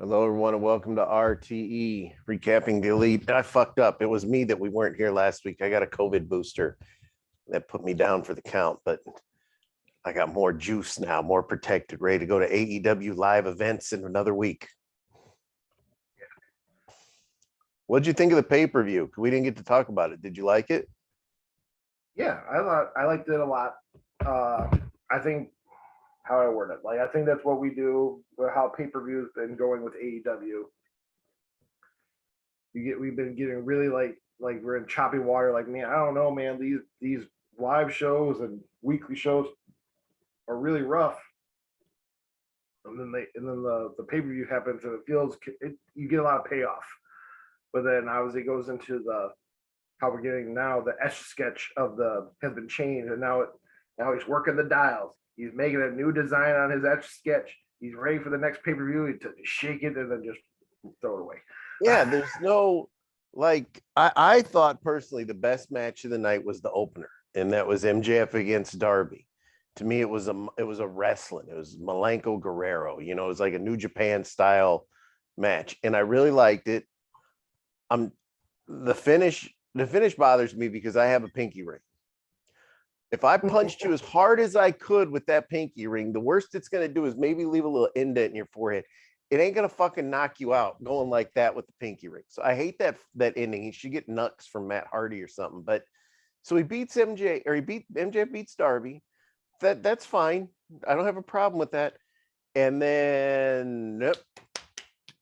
Hello, everyone, and welcome to RTE, recapping the elite. I fucked up. It was me that we weren't here last week. I got a COVID booster that put me down for the count, but I got more juice now, more protected, ready to go to AEW live events in another week. What'd you think of the pay-per-view? We didn't get to talk about it. Did you like it? Yeah, I liked it a lot. I think how I word it, like I think that's what we do with how pay per views been going with AEW. We've been getting really like we're in choppy water. Like man, I don't know, man. These live shows and weekly shows are really rough. And then the pay per view happens and you get a lot of payoff. But then obviously it goes into the how we're getting now the etch sketch of the has been changed and now he's working the dials. He's making a new design on his etch sketch. He's ready for the next pay per view to shake it and then just throw it away. Yeah, there's no I thought personally the best match of the night was the opener, and that was MJF against Darby. To me, it was a wrestling. It was Malenko Guerrero. It was like a New Japan style match, and I really liked it. I'm the finish. The finish bothers me because I have a pinky ring. If I punched you as hard as I could with that pinky ring, the worst it's going to do is maybe leave a little indent in your forehead. It ain't going to fucking knock you out going like that with the pinky ring. So I hate that ending. He should get nuts from Matt Hardy or something. But so he beats MJF beats Darby. That's fine. I don't have a problem with that. And then nope,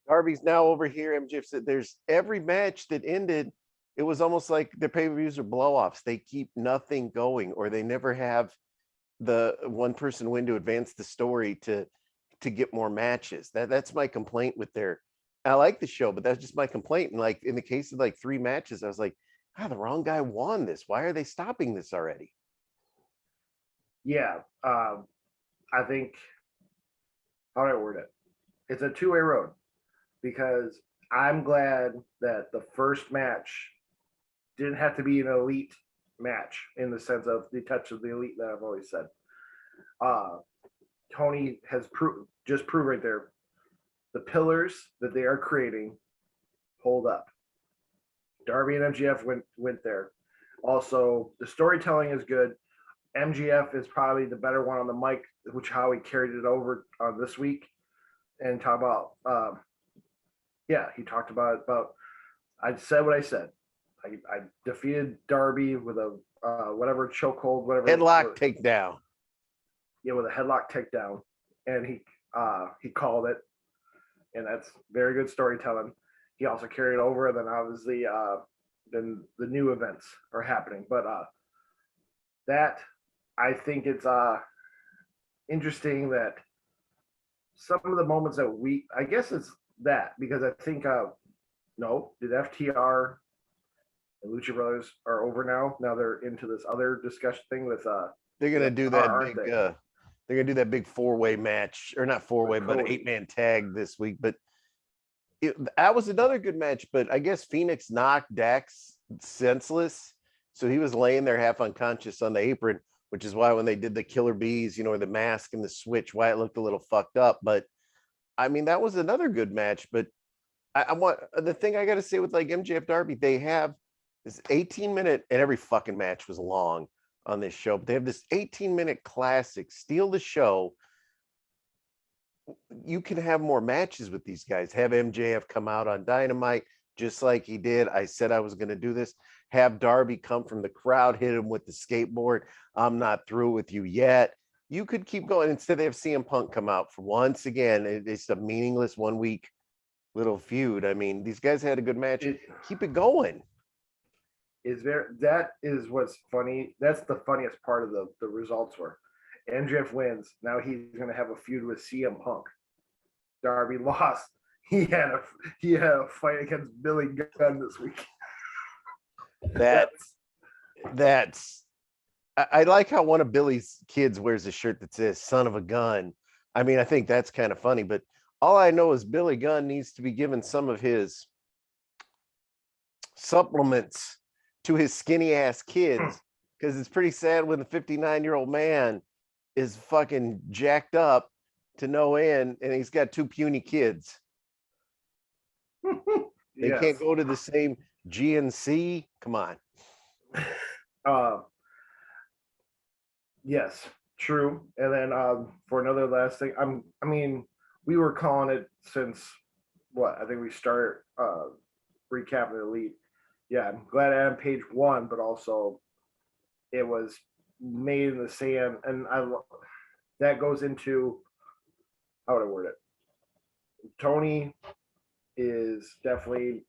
Darby's now over here. MJF said there's every match that ended. It was almost like their pay-per-views are blow-offs. They keep nothing going, or they never have the one person win to advance the story to get more matches. That's my complaint with their. I like the show, but that's just my complaint. And like in the case of like 3 matches, I was like, the wrong guy won this. Why are they stopping this already? Yeah, I think how do I word it? It's a two-way road because I'm glad that the first match didn't have to be an elite match in the sense of the touch of the elite that I've always said. Tony has proved right there the pillars that they are creating hold up. Darby and MGF went there. Also, the storytelling is good. MGF is probably the better one on the mic, which how he carried it over this week, and talk about he talked about I said what I said. I defeated Darby with a whatever chokehold, whatever Headlock takedown. Yeah, with a headlock takedown, and he called it, and that's very good storytelling. He also carried it over, and then obviously then the new events are happening. But that I think it's interesting that some of the moments that I guess it's that because I think no, did FTR and Lucha Brothers are over now. Now they're into this other discussion thing with they're gonna do that big they're gonna do that big 4-way match, or not 4-way, but an 8-man tag this week. But that was another good match. But I guess Phoenix knocked Dax senseless, so he was laying there half unconscious on the apron, which is why when they did the Killer Bees, or the mask and the switch, why it looked a little fucked up. But I mean, that was another good match. But I want the thing I got to say with like MJF Darby, they have this 18-minute, and every fucking match was long on this show, but they have this 18-minute classic, steal the show. You can have more matches with these guys. Have MJF come out on Dynamite just like he did. I said I was going to do this. Have Darby come from the crowd, hit him with the skateboard. I'm not through with you yet. You could keep going. Instead, they have CM Punk come out for once again. It's a meaningless 1-week little feud. I mean, these guys had a good match. Keep it going. That is what's funny. That's the funniest part of the results were. MJF wins. Now he's going to have a feud with CM Punk. Darby lost. He had a fight against Billy Gunn this week. That's I like how one of Billy's kids wears a shirt that says "son of a gun." I mean, I think that's kind of funny, but all I know is Billy Gunn needs to be given some of his supplements to his skinny ass kids, because it's pretty sad when the 59-year-old man is fucking jacked up to no end and he's got 2 puny kids. They Yes. can't go to the same GNC. Come on. Uh, yes, true. And then for another last thing, I mean, we were calling it since what? I think we started recapping the elite. Yeah, I'm glad Adam Page won, but also it was made in the sand, and that goes into how would I word it? Tony is definitely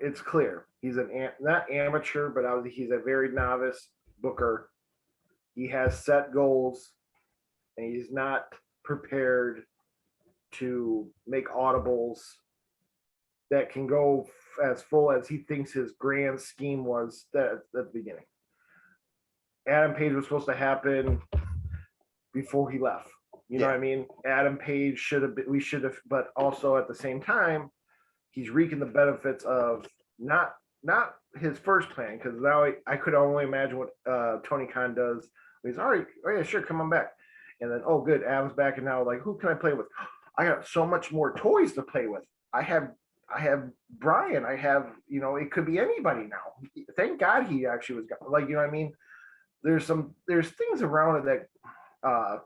it's clear he's not amateur, but he's a very novice booker. He has set goals, and he's not prepared to make audibles that can go as full as he thinks his grand scheme was at the beginning. Adam Page was supposed to happen before he left. You know what I mean? Adam Page we should have, but also at the same time, he's reaping the benefits of not his first plan, because now I could only imagine what Tony Khan does. He's all right, oh yeah, sure, come on back. And then, oh good, Adam's back, and now like, who can I play with? I got so much more toys to play with. I have Brian. I have, it could be anybody now. Thank God he actually was like, you know what I mean? There's things around it that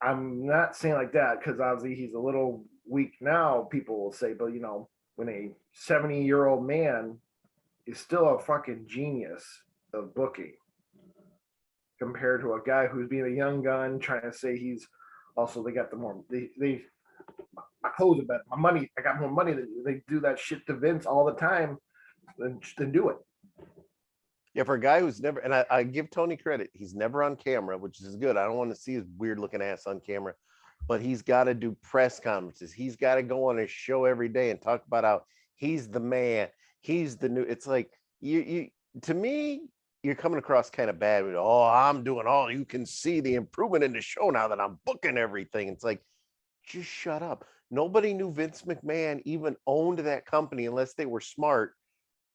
I'm not saying like that because obviously he's a little weak now, people will say, but when a 70-year-old man is still a fucking genius of booking compared to a guy who's being a young gun trying to say he's also they got the more they my clothes are better, my money, I got more money. They do that shit to Vince all the time, then do it. Yeah, for a guy who's never, and I give Tony credit, he's never on camera, which is good. I don't want to see his weird looking ass on camera, but he's got to do press conferences. He's got to go on his show every day and talk about how he's the man. He's the new. It's like you to me, you're coming across kind of bad with, oh, I'm doing all you can see the improvement in the show now that I'm booking everything. It's like, just shut up. Nobody knew Vince McMahon even owned that company unless they were smart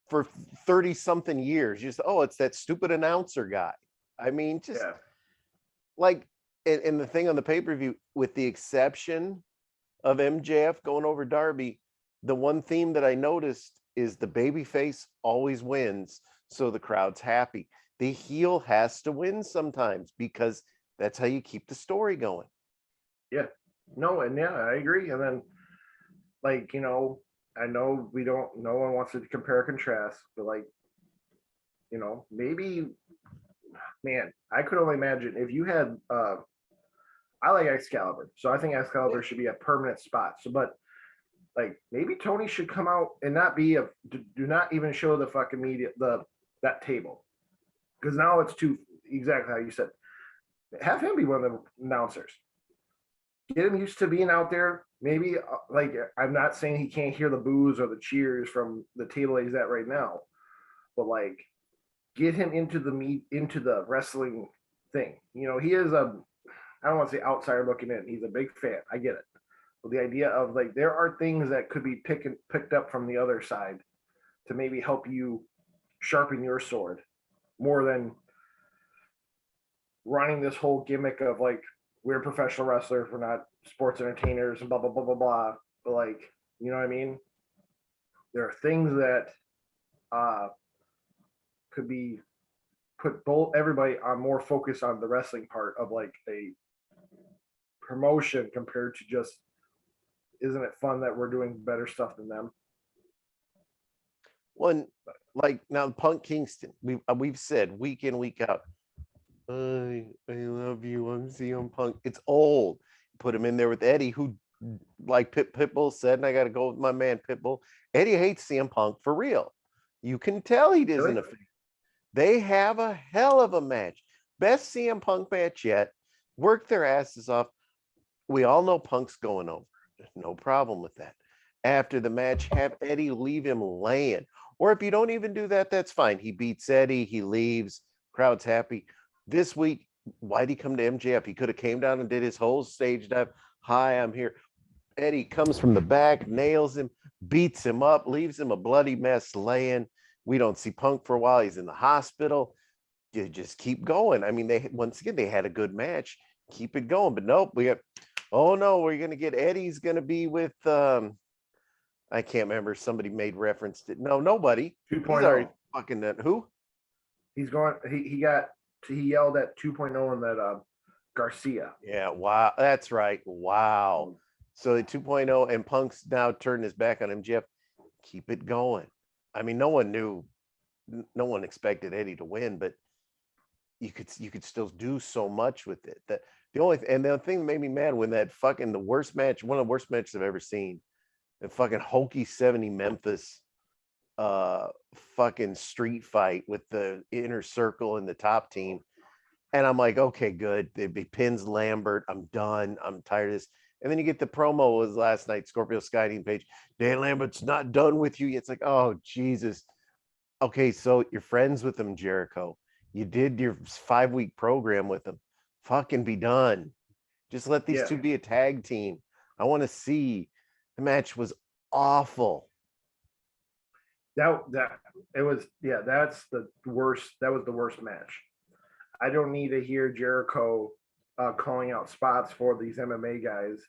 for 30 something years. Just, oh, it's that stupid announcer guy. I mean, just like, and the thing on the pay-per-view, with the exception of MJF going over Darby, the one theme that I noticed is the babyface always wins, so the crowd's happy. The heel has to win sometimes because that's how you keep the story going. Yeah, no, and yeah, I agree. And then, like, I know no one wants to compare or contrast, but like, maybe, man, I could only imagine if you had, I like Excalibur, so I think Excalibur should be a permanent spot. So, but like, maybe Tony should come out and not be do not even show the fucking media, that table. Because now it's too, exactly how you said, have him be one of the announcers. Get him used to being out there. Maybe like, I'm not saying he can't hear the boos or the cheers from the table he's at right now, but like, get him into the wrestling thing. He is I don't want to say outsider looking in. He's a big fan. I get it. But the idea of like, there are things that could be picked up from the other side to maybe help you sharpen your sword more than running this whole gimmick of like, we're professional wrestlers, we're not sports entertainers, and blah blah blah blah blah. But like, you know what I mean? There are things that could be put everybody on more focus on the wrestling part of like a promotion compared to just, isn't it fun that we're doing better stuff than them? One, like now, Punk Kingston, we've said week in, week out, I love you, I'm CM Punk. It's old. Put him in there with Eddie, who, like Pitbull said, and I got to go with my man Pitbull. Eddie hates CM Punk for real. You can tell he isn't a fan. They have a hell of a match. Best CM Punk match yet. Work their asses off. We all know Punk's going over. There's no problem with that. After the match, have Eddie leave him laying. Or if you don't even do that, that's fine. He beats Eddie, he leaves, crowd's happy. This week, why'd he come to MJF? He could have came down and did his whole stage dive. Hi, I'm here. Eddie comes from the back, nails him, beats him up, leaves him a bloody mess laying. We don't see Punk for a while. He's in the hospital. You just keep going. I mean, once again, they had a good match. Keep it going. But nope, we got Oh no, we're gonna get Eddie's gonna be with I can't remember. Somebody made reference to no, nobody. He's already 2.0. fucking that. Who? He's going. He yelled at 2.0 in that Garcia. Yeah, wow. That's right. Wow. So the 2.0 and Punk's now turned his back on him, Jeff. Keep it going. I mean, no one expected Eddie to win, but you could still do so much with it. That the thing that made me mad when that fucking the worst match, one of the worst matches I've ever seen, the fucking hokey 70 Memphis fucking street fight with the inner circle and the top team. And I'm like, okay, good. They pins Lambert. I'm done. I'm tired of this. And then you get the promo was last night, Scorpio Sky and Page. Dan Lambert's not done with you. It's like, oh Jesus. Okay, so you're friends with him, Jericho. You did your 5-week program with him. Fucking be done. Just let these two be a tag team. I want to see. The match was awful. That it was that's the worst. That was the worst match. I don't need to hear Jericho calling out spots for these MMA guys.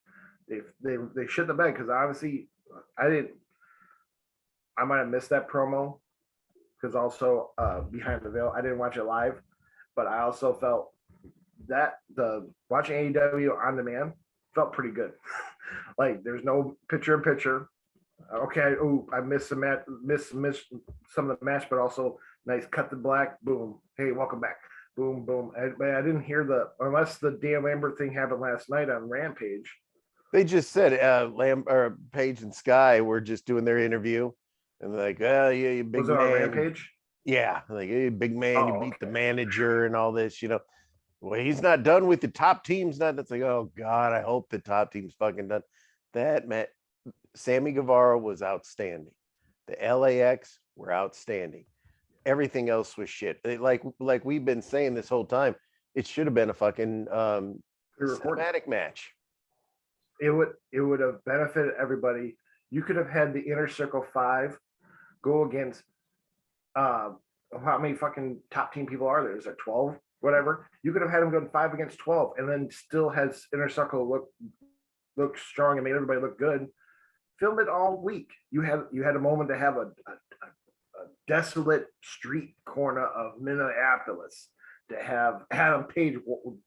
They shit the bed because obviously I might have missed that promo because also Behind the Veil I didn't watch it live, but I also felt that the watching AEW on demand felt pretty good. Like there's no picture in picture. Okay, I missed some match, missed some of the match, but also nice cut to black. Boom. Hey, welcome back. Boom, boom. I didn't hear unless the Dan Lambert thing happened last night on Rampage. They just said Page and Sky were just doing their interview, and they're like, oh yeah, you big Was it man. on Rampage? Yeah, like, hey, big man, you beat the manager and all this, Well, he's not done with the top team's not. That's like, oh God, I hope the top team's fucking done. That meant Sammy Guevara was outstanding. The LAX were outstanding. Everything else was shit. Like we've been saying this whole time, it should have been a fucking cinematic match. It would have benefited everybody. You could have had the Inner Circle 5 go against how many fucking top team people are there? Is there 12? Whatever. You could have had them go 5 against 12 and then still has Inner Circle look strong and made everybody look good. Film it all week. You had a moment to have a desolate street corner of Minneapolis, to have Adam Page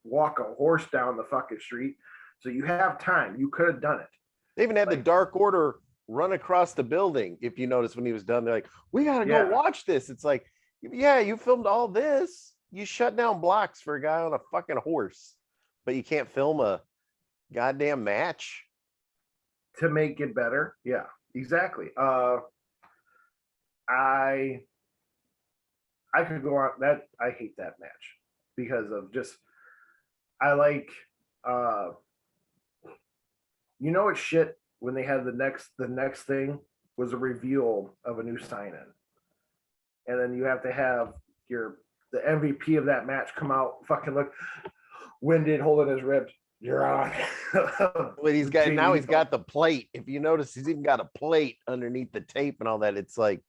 walk a horse down the fucking street. So you have time. You could have done it. They even had the Dark Order run across the building. If you notice when he was done, they're like, we got to go watch this. It's like, yeah, you filmed all this. You shut down blocks for a guy on a fucking horse, but you can't film a goddamn match to make it better. Yeah, exactly. I could go on that. I hate that match because of just I like it's shit when they had the next thing was a reveal of a new sign-in, and then you have to have the MVP of that match come out, fucking look winded, holding his ribs. You're on. But he's got the plate. If you notice, he's even got a plate underneath the tape and all that. It's like,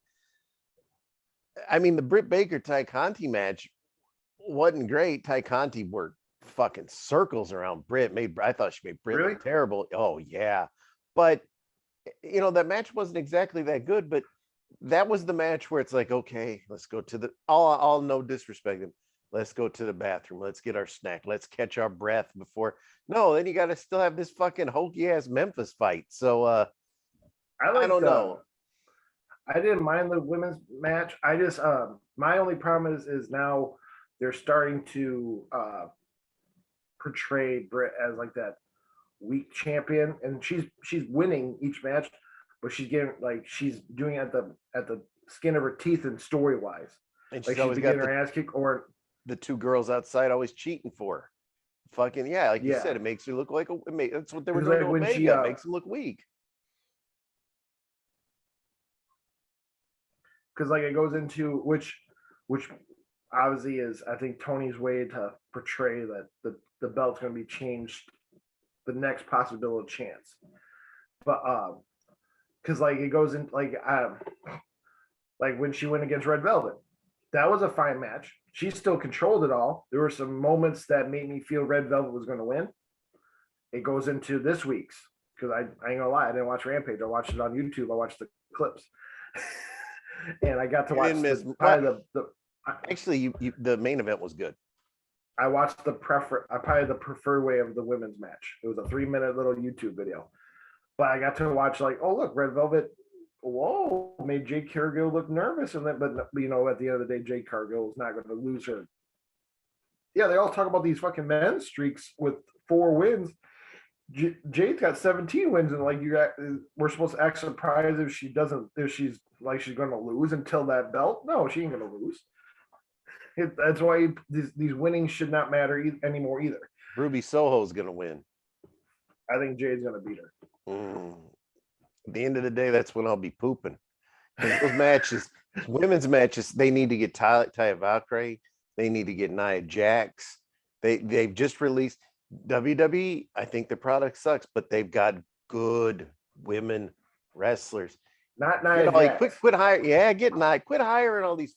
I mean, the Britt Baker Ty Conti match wasn't great. Ty Conti worked fucking circles around Britt. I thought she made Britt look terrible. Oh yeah, but that match wasn't exactly that good. But that was the match where it's like, okay, let's go to the all no disrespect him. Let's go to the bathroom. Let's get our snack. Let's catch our breath before. No, then you got to still have this fucking hokey ass Memphis fight. So I don't know. I didn't mind the women's match. I just my only problem is now they're starting to portray Britt as like that weak champion, and she's winning each match, but she's getting she's doing it at the skin of her teeth and story wise. And she's always getting her ass kicked, or the two girls outside always cheating for her. Fucking yeah, like you said, it makes her look like that's what they were doing to Omega. It makes him look weak. Because it goes into which obviously is, I think, Tony's way to portray that the belt's going to be changed the next possibility chance. But because it goes in when she went against Red Velvet, that was a fine match. She still controlled it all. There were some moments that made me feel Red Velvet was going to win, it goes into this week's because I ain't gonna lie, I didn't watch Rampage. I watched it on YouTube. I watched the clips, and I got to You watch didn't miss probably the actually the main event was good. I watched probably the preferred way of the women's match. It was a 3-minute little YouTube video, but I got to watch like, oh look, Red Velvet, whoa, made Jade Cargill look nervous, and then but you know at the end of the day, Jade Cargill is not going to lose her. Yeah, they all talk about these fucking men's streaks with 4 wins. Jade's got 17 wins, and like we're supposed to act surprised if she's going to lose until that belt. No, she ain't going to lose. That's why these winnings should not matter anymore either. Ruby Soho's gonna win. I think Jade's gonna beat her. At the end of the day, that's when I'll be pooping. Those matches, women's matches, they need to get Taya Valkyrie. They need to get Nia Jax. They've just released WWE. I think the product sucks, but they've got good women wrestlers. Not Nia Jax. Quit hiring. Yeah, get Nia. Quit hiring all these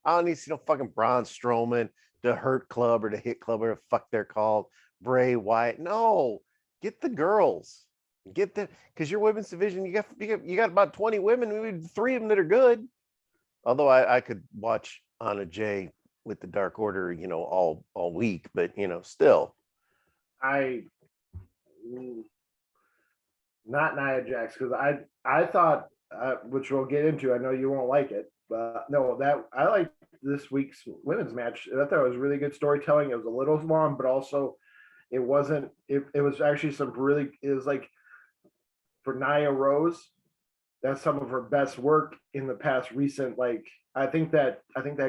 I don't need to see no fucking Braun Strowman, the Hurt Club or the Hit Club, or the fuck they're called, Bray Wyatt. No, get the girls. Get the because your women's division, you got about 20 women, maybe 3 of them that are good. Although I could watch Anna Jay with the Dark Order, all week, but still. Not Nia Jax, because I thought, which we'll get into, I know you won't like it. No, that I like this week's women's match. I thought it was really good storytelling. It was a little long, but also it wasn't. It was actually it was like for Nia Rose, that's some of her best work in the past recent. Like I think that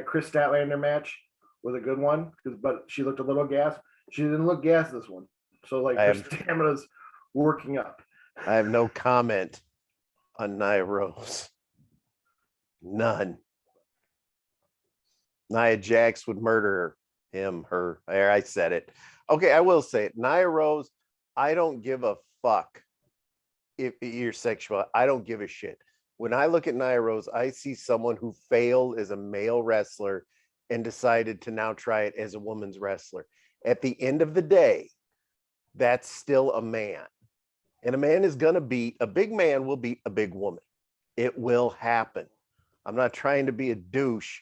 Chris Statlander match was a good one but she looked a little gassed. She didn't look gassed this one. So like her stamina's working up. I have no comment on Nia Rose. None. Nia Jax would murder her. I said it. Okay, I will say it. Nia Rose, I don't give a fuck if you're sexual. I don't give a shit. When I look at Nia Rose, I see someone who failed as a male wrestler and decided to now try it as a woman's wrestler. At the end of the day, that's still a man. And a big man will beat a big woman. It will happen. I'm not trying to be a douche,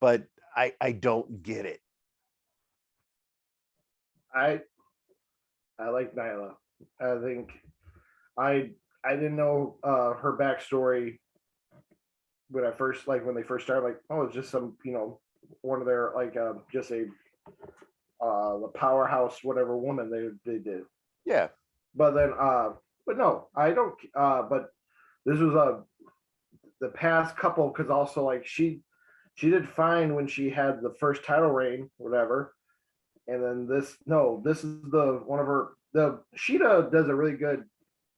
but I don't get it. I like Nyla. I think I didn't know her backstory when they first started. Like, oh, it's just some one of their just a the powerhouse whatever woman they did. Yeah. But then but no, I don't. But this was the past couple, because also like she did fine when she had the first title reign, whatever. And then this is the one of her Sheeta does a really good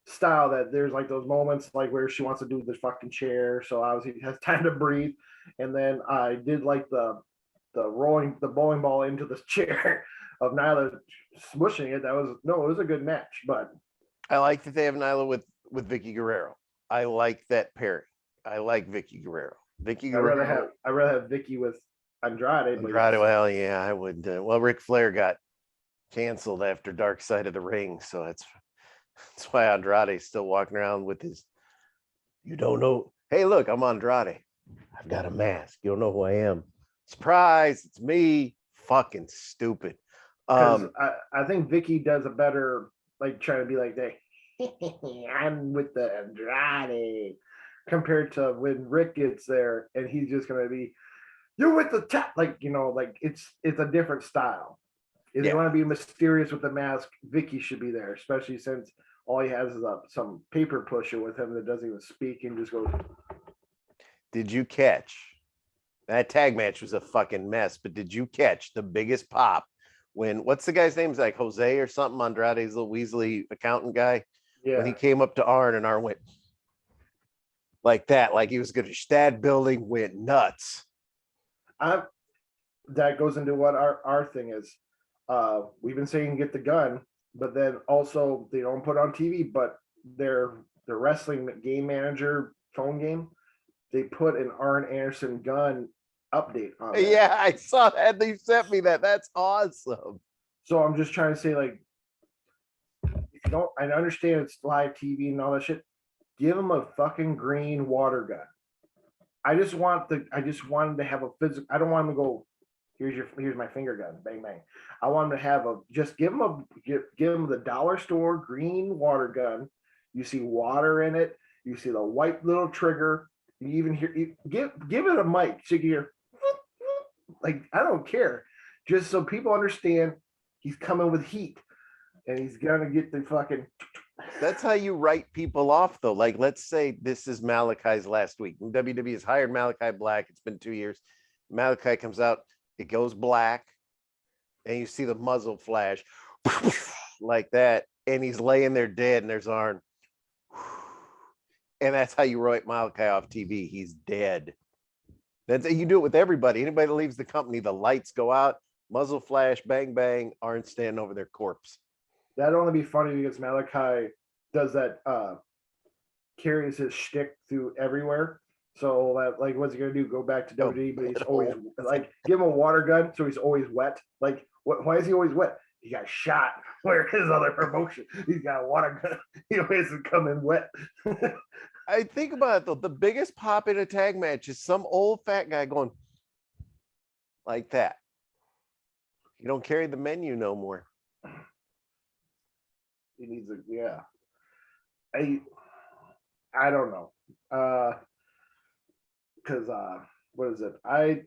style that there's like those moments like where she wants to do the fucking chair, so obviously has time to breathe. And then I did like the bowling ball into the chair of Nyla smushing it. It was a good match. But I like that they have Nyla with Vicky Guerrero. I like that pairing. I like Vicky Guerrero. I'd rather have Vicky with Andrade. Well, yeah, I would. Well, Ric Flair got canceled after Dark Side of the Ring, so that's why Andrade's still walking around with his. You don't know. Hey, look, I'm Andrade. I've got a mask. You don't know who I am. Surprise! It's me. Fucking stupid. I think Vicky does a better trying to be like that. I'm with the Andrade. Compared to when Rick gets there and he's just gonna be, you're with the top, it's a different style. If you want to be mysterious with the mask, Vicky should be there, especially since all he has is some paper pusher with him that doesn't even speak and just goes. Did you catch that tag match was a fucking mess? But did you catch the biggest pop when what's the guy's name? Is like Jose or something? Andrade's little Weasley accountant guy. Yeah. When he came up to Arn and Arn went like that, like he was gonna. That building went nuts. That goes into what our thing is. We've been saying get the gun, but then also they don't put on TV, but their wrestling game manager phone game, they put an Arn Anderson gun update on there. Yeah, I saw that. They sent me that. That's awesome. So I'm just trying to say, don't. I understand it's live TV and all that shit. Give him a fucking green water gun. I just wanted to have a physical. I don't want him to go. Here's my finger gun, bang bang. I want him to have give him the dollar store green water gun. You see water in it. You see the white little trigger. You even give it a mic so you can hear. Like, I don't care, just so people understand he's coming with heat, and he's gonna get the fucking. That's how you write people off, though. Like, let's say this is Malachi's last week. WWE has hired Malachi Black. It's been 2 years. Malachi comes out, it goes black, and you see the muzzle flash like that, and he's laying there dead, and there's Arn. And that's how you write Malachi off TV. He's dead. That's you do it with everybody. Anybody that leaves the company, the lights go out, muzzle flash, bang bang, Arn standing over their corpse. That'd only be funny because Malachi does that, carries his shtick through everywhere. So that, like, what's he gonna do? Go back to WWE, but he's always like, give him a water gun so he's always wet. Like, why is he always wet? He got shot. Where his other promotion, he's got a water gun. He always come in wet. I think about it though. The biggest pop in a tag match is some old fat guy going like that. You don't carry the menu no more. He needs a, yeah. I don't know. Because what is it? I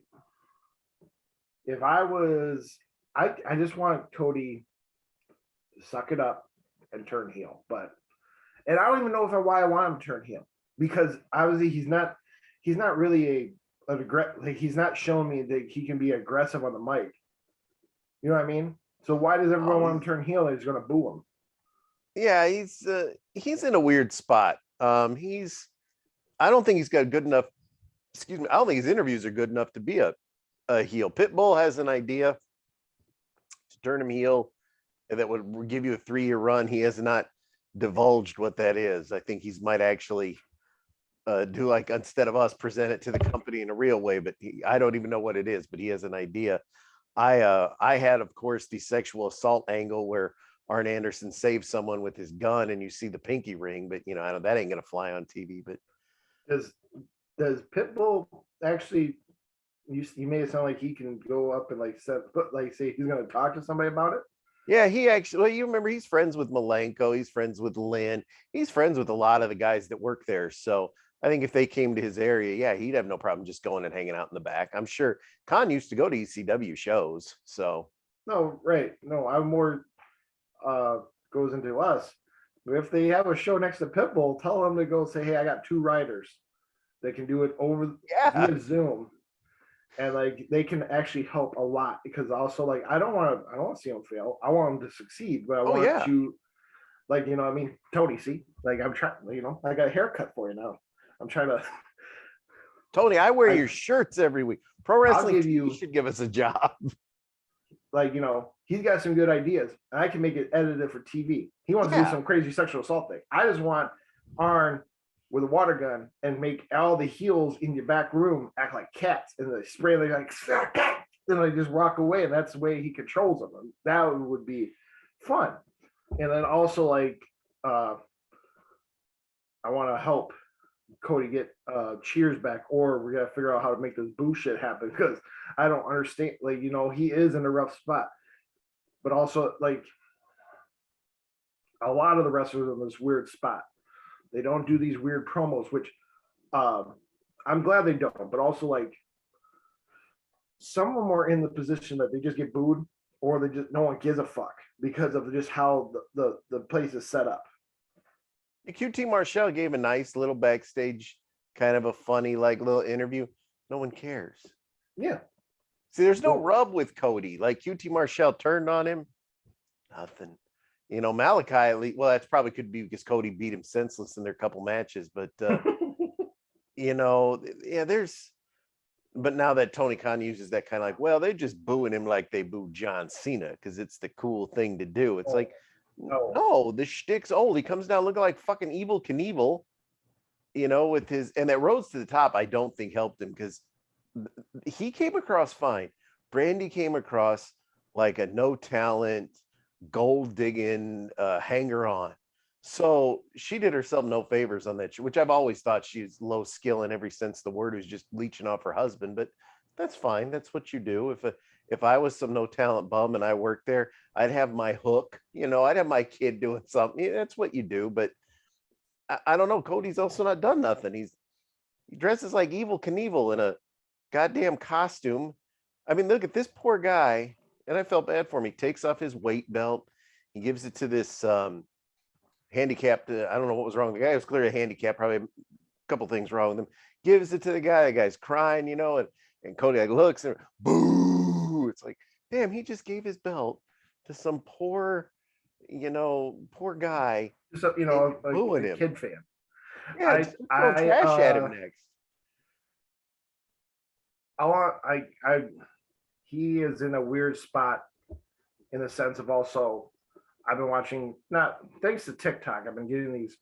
just want Cody to suck it up and turn heel, and I don't even know why I want him to turn heel, because obviously he's not really he's not showing me that he can be aggressive on the mic. You know what I mean? So why does everyone want him to turn heel? He's going to boo him. Yeah, he's in a weird spot. I don't think he's got good enough. Excuse me. I don't think his interviews are good enough to be a heel. Pitbull has an idea to turn him heel that would give you a 3-year run. He has not divulged what that is. I think he might actually do, like, instead of us, present it to the company in a real way. But I don't even know what it is. But he has an idea. I had, of course, the sexual assault angle where Arn Anderson saves someone with his gun, and you see the pinky ring. But that ain't gonna fly on TV. But does Pitbull actually? You made it sound like he can go up and say he's going to talk to somebody about it. Yeah, he actually. Well, you remember he's friends with Malenko. He's friends with Lynn. He's friends with a lot of the guys that work there. So I think if they came to his area, yeah, he'd have no problem just going and hanging out in the back. I'm sure Khan used to go to ECW shows. So no, right? No, I'm more. Goes into us. But if they have a show next to Pitbull, tell them to go say, "Hey, I got 2 writers that can do it over via Zoom," and like they can actually help a lot, because also, like, I don't want to see them fail. I want them to succeed, but I want you, like, I mean, Tony, see, like, I'm trying, I got a haircut for you now. I'm trying to. Tony, I wear your shirts every week. Pro Wrestling you should give us a job. Like, he's got some good ideas, and I can make it edited for TV. He wants to do some crazy sexual assault thing. I just want Arn with a water gun and make all the heels in your back room act like cats, and they spray, they like, and they just walk away, and that's the way he controls them. And that would be fun. And then also, like, I want to help Cody get cheers back, or we got to figure out how to make this boo shit happen, because I don't understand. Like, he is in a rough spot, but also, like, a lot of the wrestlers are in this weird spot. They don't do these weird promos, which I'm glad they don't, but also, like, some of them are in the position that they just get booed, or they just, no one gives a fuck because of just how the place is set up. QT Marshall gave a nice little backstage, kind of a funny, like, little interview. No one cares. Yeah. See, there's no rub with Cody. Like, QT Marshall turned on him. Nothing. Malachi, at least, well, that's probably could be because Cody beat him senseless in their couple matches. But, but now that Tony Khan uses that kind of like, well, they're just booing him like they booed John Cena because it's the cool thing to do. It's like, no, the shtick's old. He comes down looking like fucking Evil Knievel, with his, and that Rhodes to the Top, I don't think helped him, because he came across fine. Brandy came across like a no talent, gold digging hanger on. So she did herself no favors on that, which I've always thought she's low skill in every sense of the word, who's just leeching off her husband. But that's fine. That's what you do. If I was some no talent bum and I worked there, I'd have my hook. I'd have my kid doing something. Yeah, that's what you do. But I don't know. Cody's also not done nothing. He dresses like Evil Knievel in a goddamn costume. I mean, look at this poor guy, and I felt bad for him. He takes off his weight belt. He gives it to this handicapped. I don't know what was wrong. The guy was clearly handicapped. Probably a couple things wrong with him. Gives it to the guy. The guy's crying, and Cody like looks and boo. It's like, damn, he just gave his belt to some poor guy. So, like booing a him. kid fan. Yeah, just throw trash at him next. He is in a weird spot in the sense of also, I've been watching, not thanks to TikTok, I've been getting these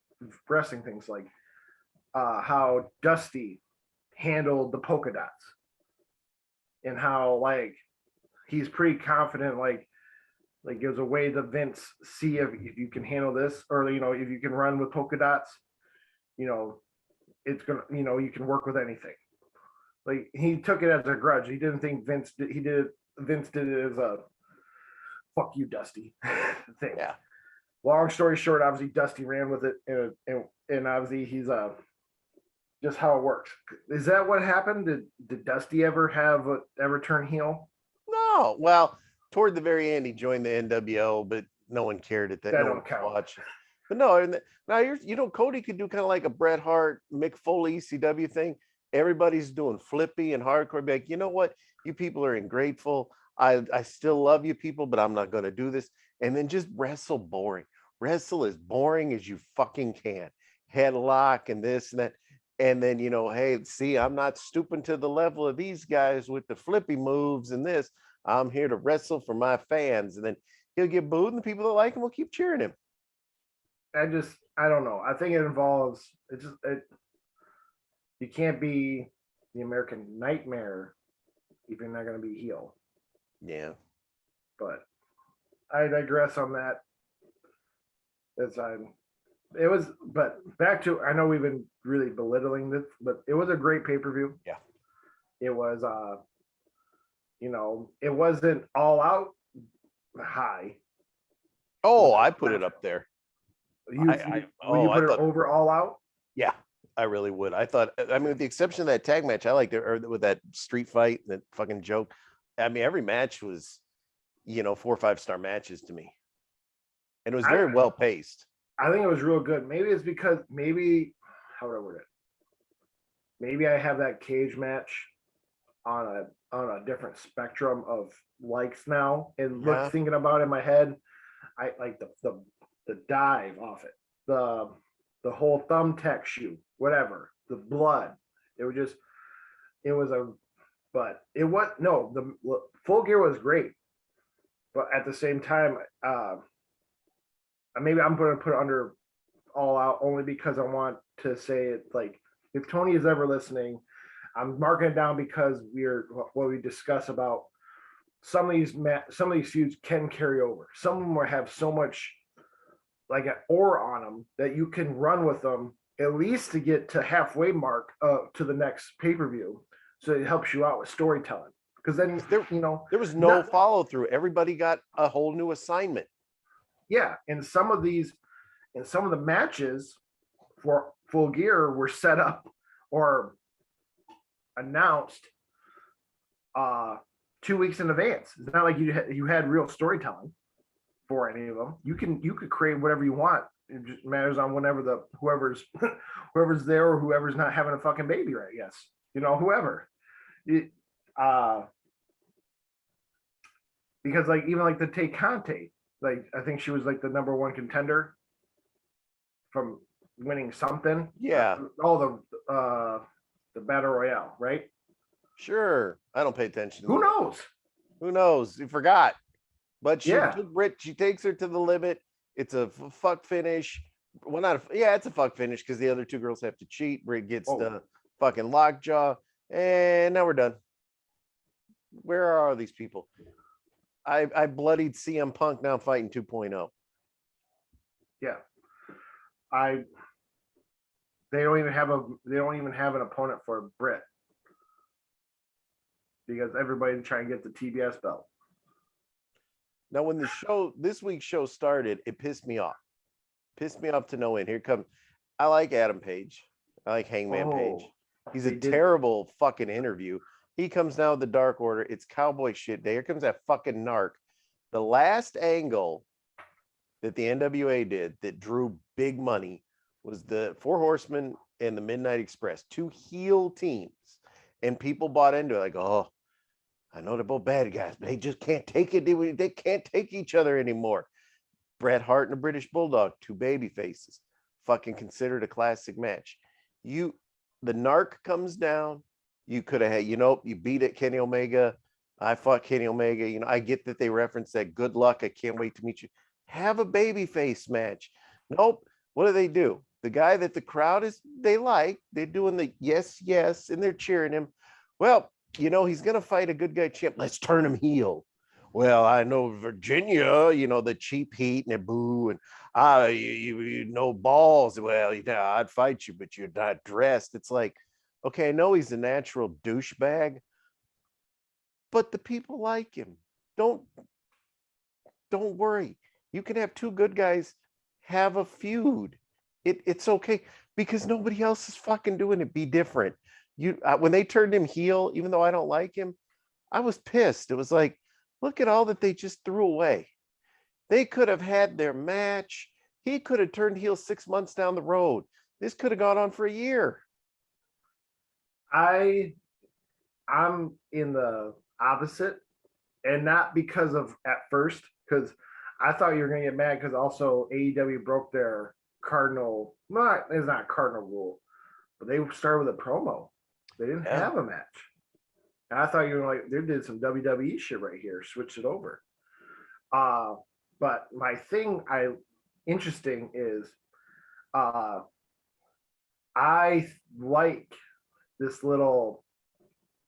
wrestling things like how Dusty handled the polka dots and how like he's pretty confident, like gives away to Vince, see if you can handle this, or if you can run with polka dots, it's gonna, you can work with anything. Like he took it as a grudge. He didn't think Vince did. Vince did it as a "fuck you, Dusty" thing. Yeah. Long story short, obviously Dusty ran with it, and obviously he's just how it works. Is that what happened? Did Dusty ever turn heel? No. Well, toward the very end, he joined the NWO, but no one cared at that. That no don't one count. watched. But no, now Cody could do kind of like a Bret Hart, Mick Foley, ECW thing. Everybody's doing flippy and hardcore. Be like, you know what? You people are ingrateful. I still love you people, but I'm not going to do this. And then just wrestle boring. Wrestle as boring as you fucking can. Headlock and this and that. And then, hey, see, I'm not stooping to the level of these guys with the flippy moves and this. I'm here to wrestle for my fans. And then he'll get booed, and the people that like him will keep cheering him. I don't know. I think it involves, you can't be the American Nightmare if you're not going to be heel. Yeah. But I digress on that. But back to, I know we've been really belittling this, but it was a great pay-per-view. Yeah. It was, it wasn't all out high. Oh, I put it up there. You put it over all out? Yeah, I really would. I mean, with the exception of that tag match, I liked it, or with that street fight, that fucking joke. I mean, every match was, 4 or 5 star matches to me. And it was very well paced. I think it was real good. Maybe it's because how would I word it? Maybe I have that cage match on a different spectrum of likes now, and thinking about it in my head, I like the dive off it, the whole thumbtack shoe, whatever, the blood. The Full Gear was great, but at the same time, maybe I'm going to put it under all out only because I want to say it. Like, if Tony is ever listening, I'm marking it down because what we discuss about some of these feuds can carry over. Some of them will have so much like an aura on them that you can run with them at least to get to halfway mark to the next pay-per-view. So it helps you out with storytelling. Because then there was no follow through. Everybody got a whole new assignment. Yeah, and some of the matches for Full Gear were set up or announced 2 weeks in advance. It's not like you had real storytelling for any of them. You could create whatever you want. It just matters on whenever whoever's there or whoever's not having a fucking baby, right? Yes, whoever. Because like even like the Tay Conte, like I think she was like the number 1 contender from winning something. Yeah. All the battle royale, right? Sure. I don't pay attention. Who knows? Who knows? You forgot. But she takes her to the limit. It's a fuck finish. Well, it's a fuck finish because the other 2 girls have to cheat. Britt gets the fucking lockjaw, and now we're done. Where are these people? I bloodied CM Punk, now I'm fighting 2.0. Yeah. I they don't even have an opponent for Britt because everybody's trying to get the TBS belt. Now, when this week's show started, it pissed me off. Pissed me off to no end. Here comes, I like Adam Page. I like Hangman Page. He's a terrible fucking interview. He comes down with the Dark Order. It's cowboy shit day. Here comes that fucking narc. The last angle that the NWA did that drew big money was the Four Horsemen and the Midnight Express, two heel teams. And people bought into it like, oh, I know they're both bad guys, but they just can't take it. They can't take each other anymore. Bret Hart and the British Bulldog, two baby faces, fucking considered a classic match. The narc comes down. You could have had, you beat it, Kenny Omega. I fought Kenny Omega. I get that they reference that good luck. I can't wait to meet you. Have a baby face match. Nope. What do? The guy that the crowd they like, they're doing the yes, yes, and they're cheering him. Well, he's going to fight a good guy champ. Let's turn him heel. Well, I know Virginia, the cheap heat and the boo and you know balls. Well, I'd fight you, but you're not dressed. It's like, okay, I know he's a natural douchebag, but the people like him. Don't worry. You can have two good guys have a feud. It's okay because nobody else is fucking doing it. Be different. When they turned him heel, even though I don't like him, I was pissed. It was like, look at all that they just threw away. They could have had their match. He could have turned heel 6 months down the road. This could have gone on for a year. I'm in the opposite, and not because of at first, because I thought you were going to get mad because also AEW broke their cardinal. It's not cardinal rule, but they started with a promo. They didn't have a match. And I thought you were like, they did some WWE shit right here, switched it over. But my thing interesting is I like this little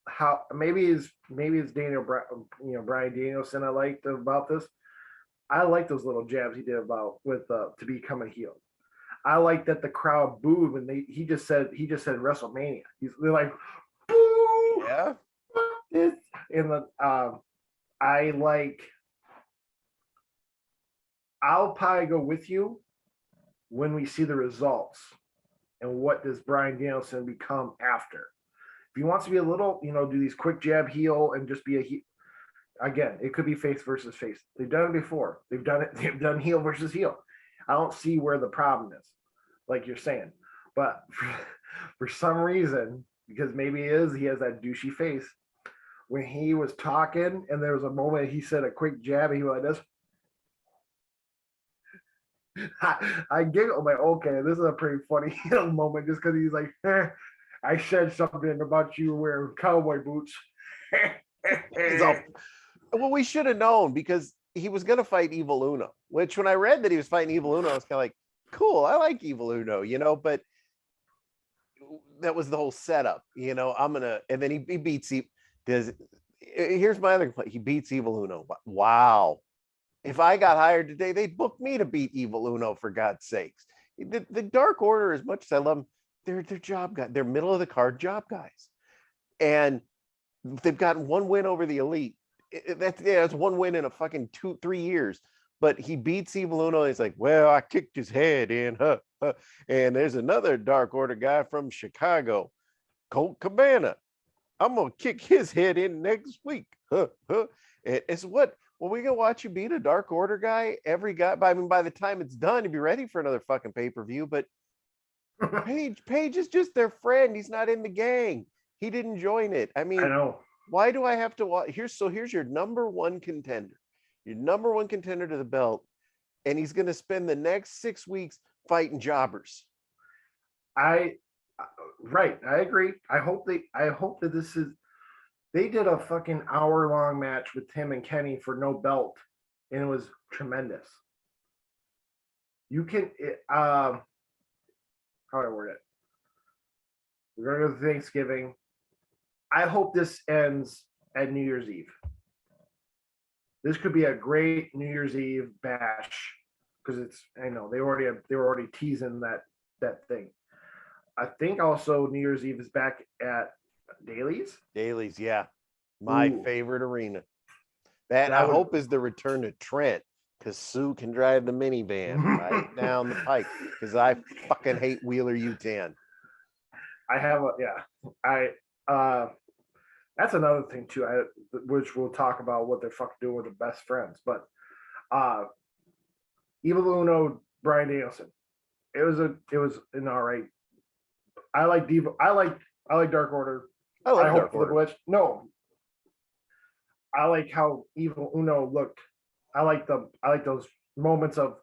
how maybe it's Brian Danielson I liked about this. I like those little jabs he did about with to become a heel. I like that the crowd booed when he just said WrestleMania. They're like, boo! Yeah. This and I like. I'll probably go with you when we see the results and what does Brian Danielson become after. If he wants to be a little, do these quick jab heel and just be a heel. Again, it could be face versus face. They've done it before. They've done heel versus heel. I don't see where the problem is, like you're saying. But for some reason, because maybe he has that douchey face, when he was talking and there was a moment he said a quick jab and he went like this. I giggled. I'm like, okay, this is a pretty funny moment just because he's like, I said something about you wearing cowboy boots. Well, we should have known because he was going to fight Evil Uno, which when I read that he was fighting Evil Uno, I was kind of like, cool, I like Evil Uno, but that was the whole setup, and then he beats here's my other play. He beats Evil Uno. Wow. If I got hired today, they'd book me to beat Evil Uno, for God's sakes. The Dark Order, as much as I love them, they're job guys. They're middle of the card job guys. And they've gotten one win over the Elite. That's one win in a fucking 2-3 years. But he beats Evil Uno. He's like, well, I kicked his head in. And there's another Dark Order guy from Chicago, Colt Cabana. I'm going to kick his head in next week. It's what... Well, we can watch you beat a Dark Order guy, every guy. By the time it's done, you'd be ready for another fucking pay-per-view. But Page is just their friend. He's not in the gang. He didn't join it. I know. Why do I have to watch? Here's your number one contender. Your number one contender to the belt. And he's going to spend the next 6 weeks fighting jobbers. Right. I agree. I hope that this is. They did a fucking hour-long match with Tim and Kenny for no belt, and it was tremendous. You can, how do I word it? We're going to go to Thanksgiving. I hope this ends at New Year's Eve. this could be a great New Year's Eve bash because it's I know they were already teasing that thing. I think also New Year's Eve is back at Daly's. Dailies, yeah. My Ooh, favorite arena. That I that would hope is the return to Trent, because Sue can drive the minivan right down the pike. Because I fucking hate Wheeler U10. I have a yeah. I that's another thing too. Which we'll talk about what they're fucking doing with the best friends. But uh Evil Uno, Brian Danielson. It was an all right. I like Diva. I like Dark Order. I I love hope Dark for the Order. glitch. No, I like how Evil Uno looked. I like those moments of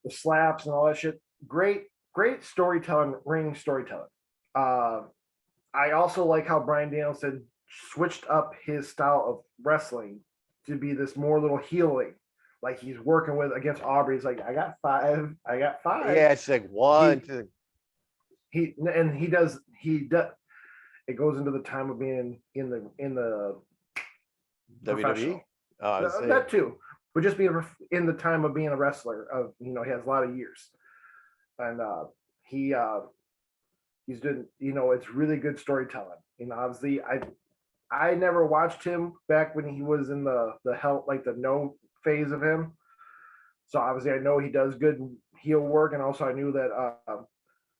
the slaps and all that shit. Great storytelling, ring storytelling. Uh, I also like how Brian Danielson switched up his style of wrestling to be this more little healing. Like he's working with against Aubrey. He's like, I got five. I got five. Yeah, she's like one, He two. he does. It goes into the time of being in the WWE. professional. Oh, I was saying, That too, but just being in the time of being a wrestler. Of he has a lot of years, and he he's doing. It's really good storytelling. Obviously, I never watched him back when he was in the help like the no phase of him. So obviously, I know he does good heel work, and also I knew that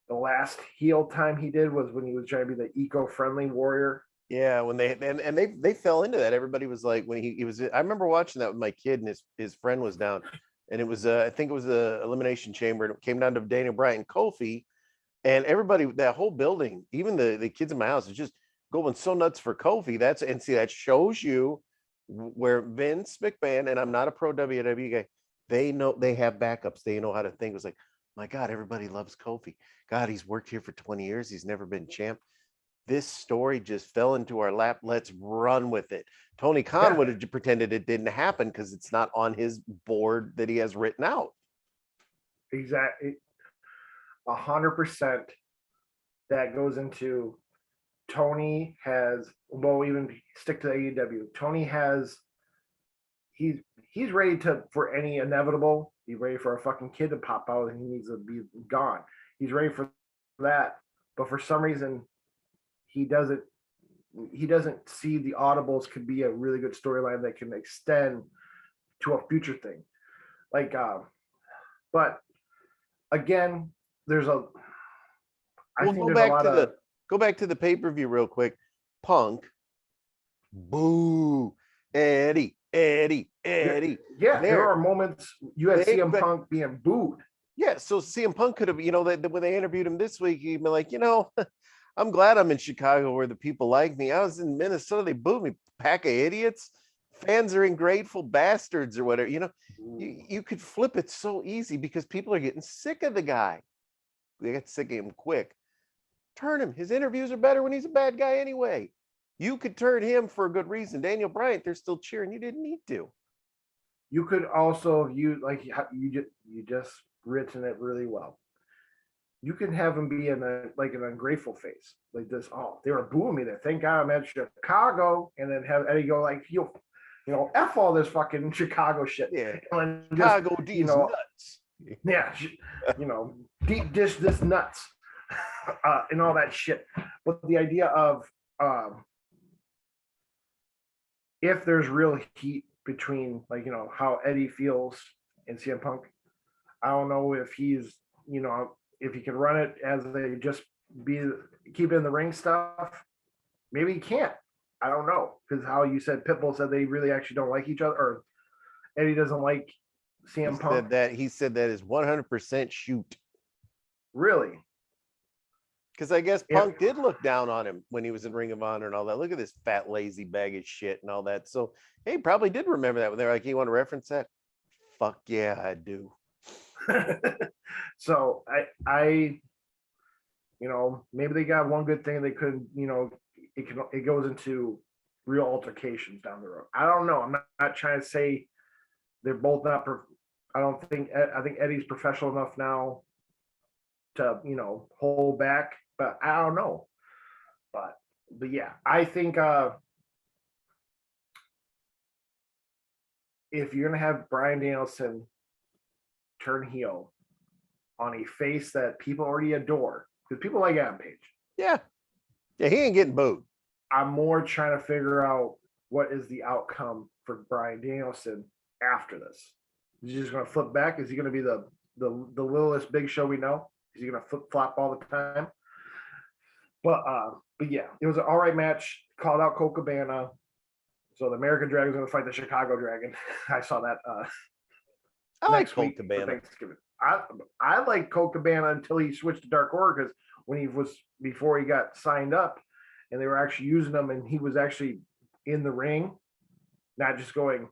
the last heel time he did was when he was trying to be the eco-friendly warrior. yeah, when they fell into that. Everybody was like, when he was. I remember watching that with my kid, and his friend was down, and it was I think it was the Elimination Chamber, and it came down to Daniel Bryan and Kofi, and everybody, that whole building, even the kids in my house, is just going so nuts for Kofi. That shows you where Vince McMahon, and I'm not a pro WWE guy, they know, they have backups. They know how to think. It was like, my God, everybody loves Kofi. God, he's worked here for 20 years. He's never been champ. This story just fell into our lap. Let's run with it. Tony Khan Yeah, would have pretended it didn't happen because it's not on his board that he has written out. exactly. 100%. That goes into Tony has. Well, even stick to AEW. Tony has. He's he's ready to for any inevitable. He's ready for a fucking kid to pop out and he needs to be gone. He's ready for that, but for some reason, he doesn't. He doesn't see the audibles could be a really good storyline that can extend to a future thing. Like, but again, there's a. I We'll think there's a lot of. go back to the pay-per-view real quick. Punk, boo, Eddie, Eddie, Eddie. Yeah, there There, are moments you had CM Punk being booed. yeah. So CM Punk could have, when they interviewed him this week, he'd be like, I'm glad I'm in Chicago where the people like me. I was in Minnesota, they booed me. Pack of idiots. Fans are ungrateful bastards or whatever. You could flip it so easy because people are getting sick of the guy. They get sick of him quick. Turn him. His interviews are better when he's a bad guy anyway. You could turn him for a good reason. Daniel Bryant, they're still cheering. You didn't need to. You could also you just written it really well. You can have him be in like an ungrateful face like this. Oh, they were booing me there. Thank God I'm at Chicago, and then have Eddie go like f all this fucking Chicago shit. Yeah, And Chicago D's nuts. Yeah, deep dish this nuts and all that shit. But the idea of if there's real heat between how Eddie feels and CM Punk, I don't know if he's if he can run it as they just keep in the ring stuff. Maybe he can't. I don't know because how you said Pitbull said they really actually don't like each other, or Eddie doesn't like CM Punk. He said that is 100% shoot. Really? Because I guess Punk did look down on him when he was in Ring of Honor and all that. Look at this fat, lazy bag of shit and all that. So he probably did remember that when they're like, "You want to reference that?" Fuck yeah, I do. So I maybe they got one good thing they could it goes into real altercations down the road. I don't know. I'm not trying to say they're both not. I think Eddie's professional enough now to hold back, but I don't know. But yeah, I think if you're gonna have Bryan Danielson turn heel on a face that people already adore, because people like Adam Page. Yeah. Yeah, he ain't getting booed. I'm more trying to figure out what is the outcome for Bryan Danielson after this. Is he just gonna flip back? Is he gonna be the littlest Big Show we know? Is he gonna flip flop all the time? But yeah, it was an all right match. Called out Colt Cabana. So the American Dragon's gonna fight the Chicago Dragon. I saw that I like next Colt week for Cabana. Thanksgiving. I like Colt Cabana until he switched to Dark Order, because when he was before he got signed up and they were actually using him and he was actually in the ring, not just going,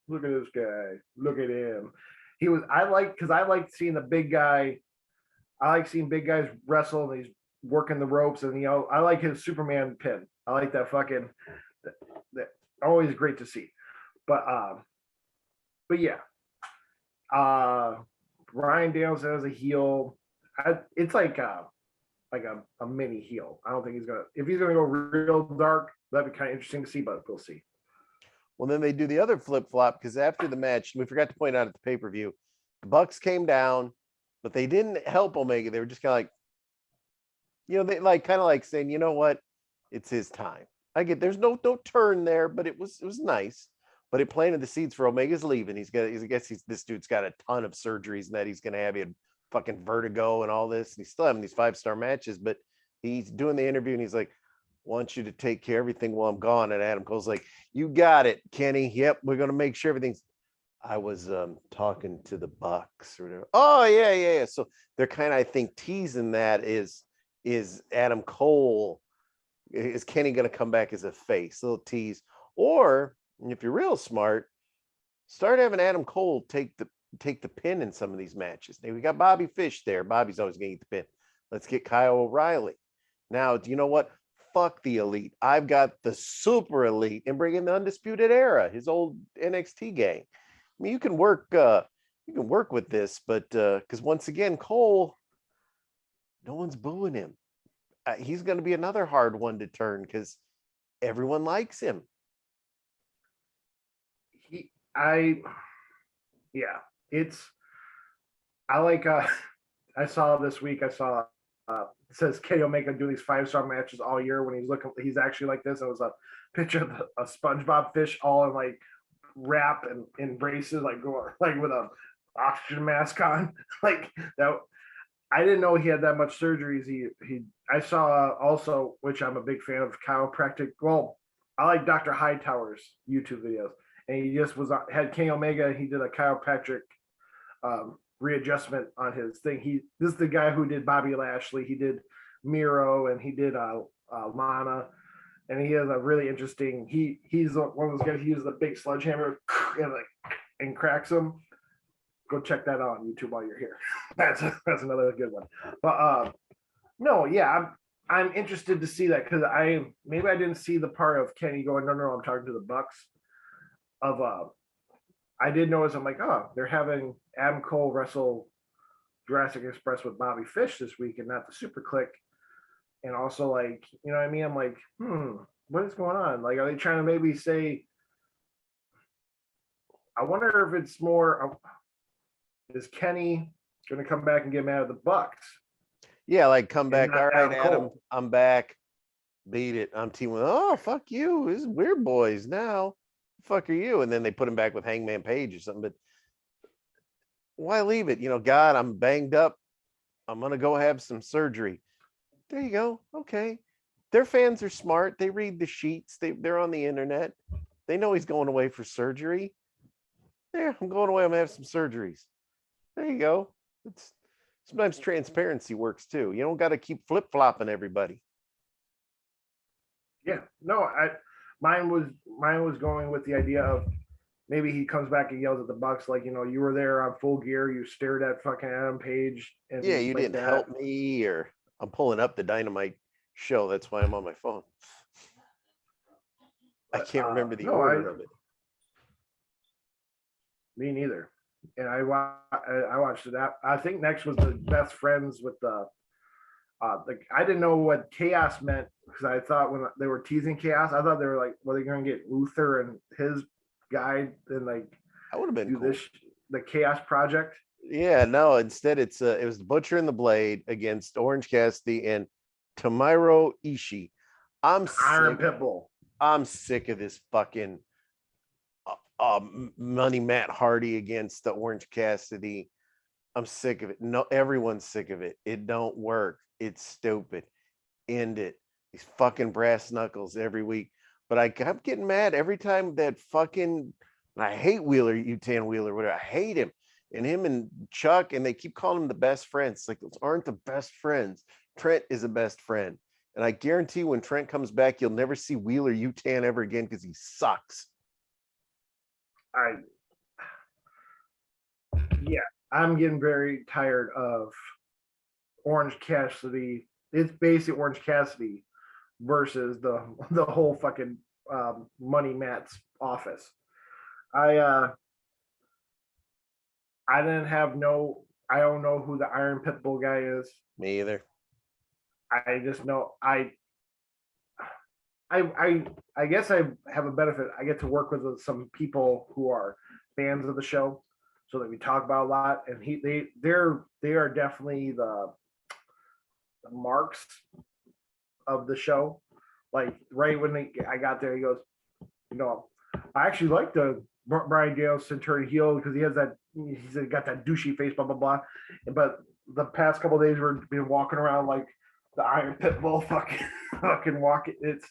look at this guy, look at him. He was I like seeing the big guy. I like seeing big guys wrestle and he's working the ropes, and I like his Superman pin. I like that fucking that always great to see. But yeah. Bryan Danielson as a heel, it's like a mini heel. I don't think if he's gonna go real dark, that'd be kind of interesting to see, but we'll see. Well, then they do the other flip flop, because after the match, we forgot to point out at the pay-per-view, the Bucks came down, but they didn't help Omega. They were just kind of like, they kind of like saying, you know what, it's his time. I get there's no turn there, but it was nice. But it planted the seeds for Omega's leaving. This dude's got a ton of surgeries and that he's gonna have. He had fucking vertigo and all this, and he's still having these 5-star matches. But he's doing the interview and he's like, "Want you to take care of everything while I'm gone." And Adam Cole's like, "You got it, Kenny. Yep, we're gonna make sure everything's." I was talking to the Bucks or whatever. Oh yeah. So they're kind of, I think, teasing that is Adam Cole, is Kenny gonna come back as a face? A little tease. Or if you're real smart, start having Adam Cole take the pin in some of these matches. Now, we got Bobby Fish there. Bobby's always going to get the pin. Let's get Kyle O'Reilly. Now, do you know what? Fuck the Elite. I've got the Super Elite, and bring in the Undisputed Era, his old NXT gang. I mean, you can work with this, but because once again, Cole, no one's booing him. He's going to be another hard one to turn because everyone likes him. I saw this week, it says Kenny Omega do these 5-star matches all year when he's actually like this. It was a picture of a SpongeBob fish all in like wrap and in braces, like with a oxygen mask on. Like that. I didn't know he had that much surgeries. I saw also, which I'm a big fan of, chiropractic. Well, I like Dr. Hightower's YouTube videos. And he just had Kenny Omega. He did a chiropractic readjustment on his thing. This is the guy who did Bobby Lashley. He did Miro, and he did Lana. And he has a really interesting. He's one of those guys. He uses a big sledgehammer and cracks them. Go check that out on YouTube while you're here. That's another good one. But no, yeah, I'm interested to see that, because I didn't see the part of Kenny going, no, I'm talking to the Bucks. I did notice, I'm like, oh, they're having Adam Cole wrestle Jurassic Express with Bobby Fish this week and not the Super Click. And also, like, you know what I mean? I'm like, what is going on? Like, are they trying to maybe say, I wonder if it's more, is Kenny going to come back and get mad at the Bucks? Yeah, like come back. All right, Adam, Cole. I'm back. Beat it. I'm teaming. Oh, fuck you. This is Weird Boys now. Fuck are you? And then they put him back with Hangman Page or something. But why leave it? God, I'm banged up. I'm gonna go have some surgery. There you go. Okay. Their fans are smart. They read the sheets. They're on the internet. They know he's going away for surgery. Yeah, I'm going away. I'm gonna have some surgeries. There you go. Sometimes transparency works too. You don't got to keep flip-flopping everybody. Yeah. No, mine was going with the idea of maybe he comes back and yells at the Bucks, like, you were there on Full Gear, you stared at fucking Adam Page, and yeah, you didn't help me. Or I'm pulling up the Dynamite show. That's why I'm on my phone. I can't remember the order of it. Me neither. And I watched it. I think next was the Best Friends with the I didn't know what Chaos meant, because I thought when they were teasing Chaos, I thought they were like, well, they're going to get Luther and his guy and like That would have been do cool. this the Chaos Project. Yeah, no, instead it was the Butcher and the Blade against Orange Cassidy and Tomohiro Ishii. I'm Iron sick. Pitbull. I'm sick of this fucking Money Matt Hardy against the Orange Cassidy. I'm sick of it. No, everyone's sick of it. It don't work. It's stupid. End it. These fucking brass knuckles every week. But I kept getting mad every time that fucking. I hate Wheeler, Utan Wheeler, whatever. I hate him. And him and Chuck, and they keep calling him the best friends. Like, those aren't the best friends. Trent is a best friend. And I guarantee when Trent comes back, you'll never see Wheeler Utan ever again because he sucks. Yeah, I'm getting very tired of Orange Cassidy. It's basically Orange Cassidy versus the whole fucking Money Matt's office. I I didn't have no. I don't know who the Iron Pitbull guy is. Me either. I just know I guess I have a benefit. I get to work with some people who are fans of the show, so that we talk about a lot. And they are definitely the marks of the show. Like right when I got there, he goes, I actually like the Brian Danielson turn heel because he has that he's got that douchey face, blah blah blah. But the past couple of days we've been walking around like the Iron Pitbull fucking walking. It's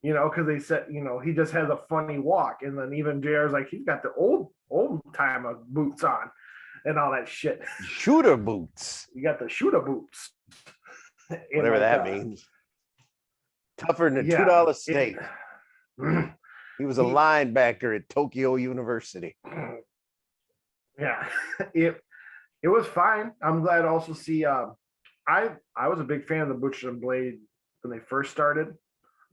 because they said, he just has a funny walk. And then even JR's like, he's got the old time of boots on and all that shit. Shooter boots. You got the shooter boots. Whatever that means. Tougher than a $2 steak. He was a linebacker at Tokyo University. Yeah. It was fine. I'm glad to also see I was a big fan of the Butcher and Blade when they first started.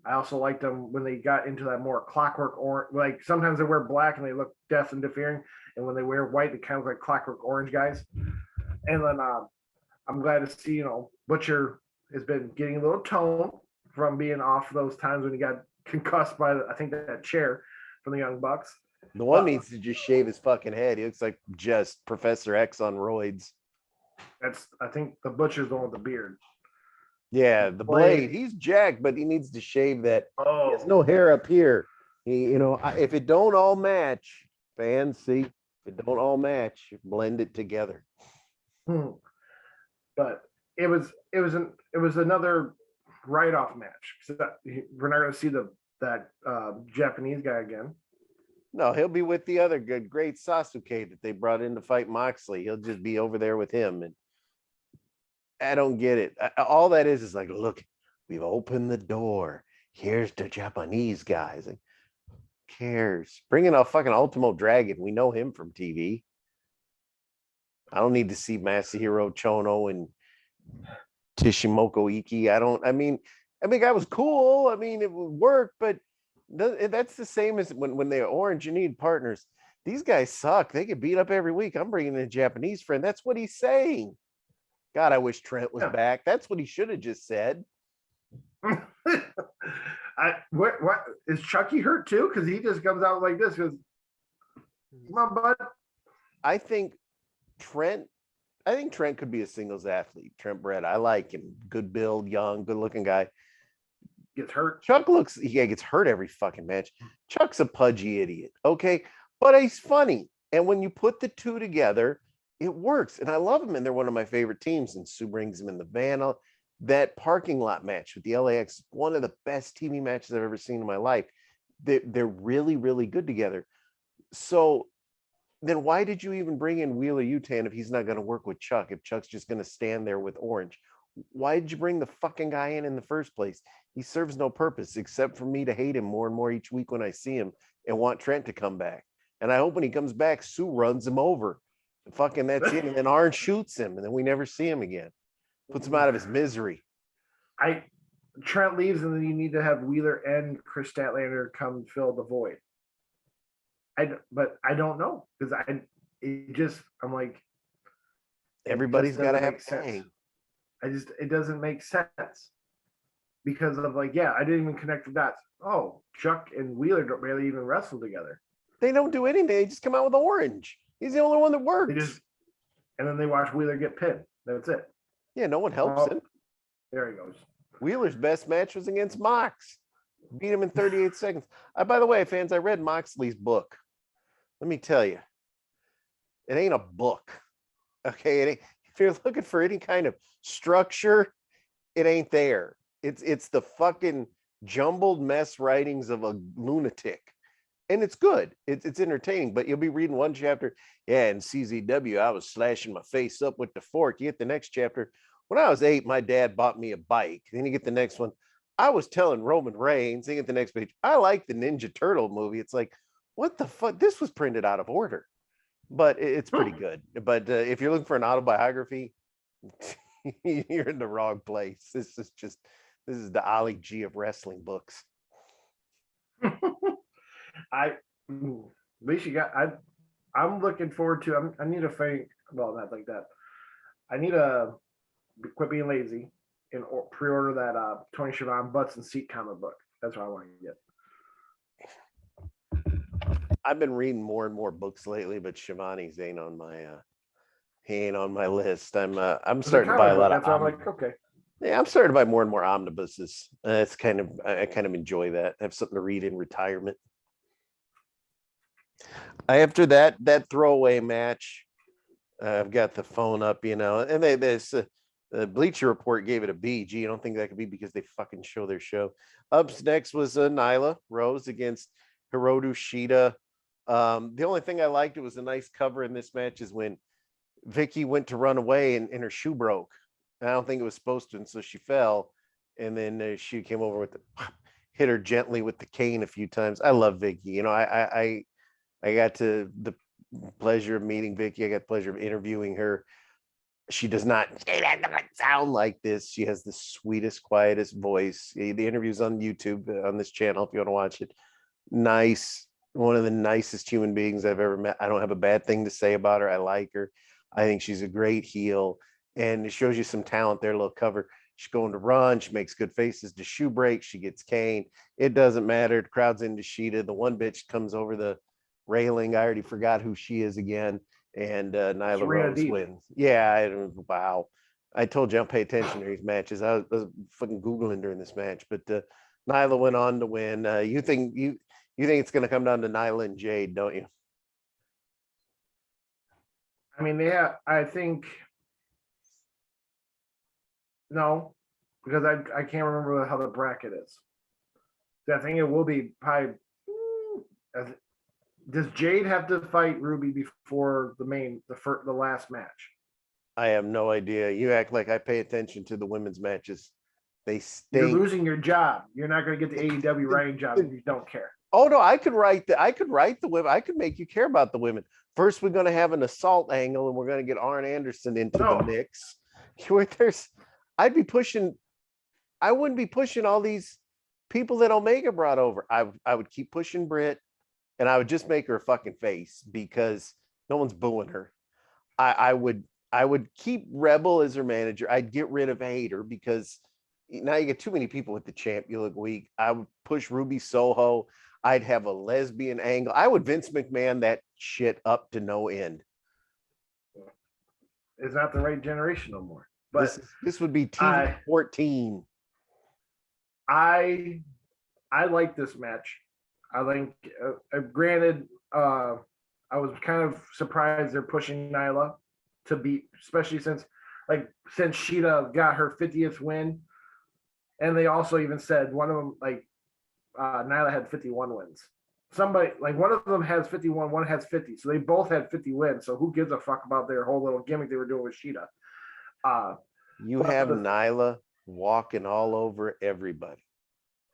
I also liked them when they got into that more clockwork orange. Like sometimes they wear black and they look death and deferring, and when they wear white, they kind of look like clockwork orange guys. And then I'm glad to see Butcher has been getting a little tone from being off those times when he got concussed by I think that chair from the Young Bucks. The one needs to just shave his fucking head. He looks like just Professor X on roids. I think the Butcher's the one with the beard. Yeah, the Blade. He's jacked, but he needs to shave that. Oh, he has no hair up here. If it don't all match, fans see. If it don't all match, blend it together. But it was another write-off match. So we're not going to see that Japanese guy again. No, he'll be with the other good, great Sasuke that they brought in to fight Moxley. He'll just be over there with him, and I don't get it. All that is like, look, we've opened the door. Here's the Japanese guys. Like, who cares? Bring in a fucking Ultimo Dragon. We know him from TV. I don't need to see Masahiro Chono and Tishimoko Iki. I mean, guy was cool. I mean, it would work, but that's the same as when they're orange, you need partners. These guys suck. They get beat up every week. I'm bringing in a Japanese friend. That's what he's saying. God, I wish Trent was back. That's what he should have just said. What is Chucky hurt too? Because he just comes out like this. Goes, come on, bud. I think Trent could be a singles athlete. Trent Brett. I like him. Good build, young, good looking guy. Gets hurt. Chuck gets hurt every fucking match. Chuck's a pudgy idiot. Okay. But he's funny. And when you put the two together, it works. And I love him. And they're one of my favorite teams. And Sue brings him in the van. That parking lot match with the LAX, one of the best TV matches I've ever seen in my life. They're really, really good together. So then why did you even bring in Wheeler Yutan if he's not going to work with Chuck, if Chuck's just going to stand there with Orange? Why did you bring the fucking guy in the first place? He serves no purpose except for me to hate him more and more each week when I see him and want Trent to come back. And I hope when he comes back, Sue runs him over. And fucking that's it. And then Orange shoots him, and then we never see him again. Puts him out of his misery. Trent leaves, and then you need to have Wheeler and Chris Statlander come fill the void. But I don't know because I'm like, everybody's got to have sense. It doesn't make sense because of like, I didn't even connect the dots. Oh, Chuck and Wheeler don't really even wrestle together. They don't do anything. They just come out with orange. He's the only one that They works. just and then they watch Wheeler get pinned. That's it. Yeah, no one helps him. There he goes. Wheeler's best match was against Mox. Beat him in 38 seconds. By the way, fans, I read Moxley's book. Let me tell you, it ain't a book. Okay, if you're looking for any kind of structure, it ain't there. It's the fucking jumbled mess writings of a lunatic. And it's good. It's entertaining, but you'll be reading one chapter. Yeah, in CZW, I was slashing my face up with the fork. You get the next chapter. When I was 8, my dad bought me a bike. Then you get the next one. I was telling Roman Reigns. Then you get the next page. I like the Ninja Turtle movie. It's like, what the fuck? This was printed out of order, but it's pretty good. But if you're looking for an autobiography, you're in the wrong place. This is the Ali G of wrestling books. At least you got. I'm looking forward to. I need to fight. Well, not like that. I need to quit being lazy and pre-order that Tony Schiavone Butts and Seat comic book. That's what I want to get. I've been reading more and more books lately, but Shivani's ain't on my list. I'm starting to buy a lot of. I'm like, okay. Yeah, I'm starting to buy more and more omnibuses. I kind of enjoy that. I have something to read in retirement. After that throwaway match, I've got the phone up, and the Bleacher Report gave it a B. Gee, I don't think that could be because they fucking show their show. Up next was Nyla Rose against Hiroto Shida. The only thing I liked, it was a nice cover in this match, is when Vicky went to run away and her shoe broke. I don't think it was supposed to, and so she fell, and then she came over with hit her gently with the cane a few times. I love Vicky. I got the pleasure of meeting Vicky. I got the pleasure of interviewing her. She does not sound like this. She has the sweetest, quietest voice. The interview's on YouTube on this channel if you want to watch it. Nice, one of the nicest human beings I've ever met. I don't have a bad thing to say about her. I like her. I think she's a great heel, and it shows you some talent there. A little cover. She's going to run. She makes good faces. The shoe breaks. She gets caned. It doesn't matter. The crowd's into Sheeta. The one bitch comes over the railing. I already forgot who she is again. And Nyla Rose wins. Yeah, wow. I told you I'll pay attention to these matches. I was fucking Googling during this match, but Nyla went on to win. You think it's going to come down to Nyla and Jade, don't you? I mean, I think no, because I can't remember how the bracket is. I think it will be probably. Does Jade have to fight Ruby before the last match? I have no idea. You act like I pay attention to the women's matches. You're losing your job. You're not going to get the AEW writing job if you don't care. Oh no, I could write the women. I could make you care about the women. First, we're going to have an assault angle, and we're going to get Arn Anderson into the mix. I'd be pushing. I wouldn't be pushing all these people that Omega brought over. I would keep pushing Britt. And I would just make her a fucking face because no one's booing her. I would keep Rebel as her manager. I'd get rid of Hater because now you get too many people with the champ. You look weak. I would push Ruby Soho. I'd have a lesbian angle. I would Vince McMahon that shit up to no end. It's not the right generation no more. But this would be TV 14. I like this match. I think, granted, I was kind of surprised they're pushing Nyla to beat, especially since Sheeta got her 50th win, and they also even said one of them, Nyla had 51 wins. Somebody, one of them has 51, one has 50, so they both had 50 wins. So who gives a fuck about their whole little gimmick they were doing with Sheeta? You have Nyla walking all over everybody.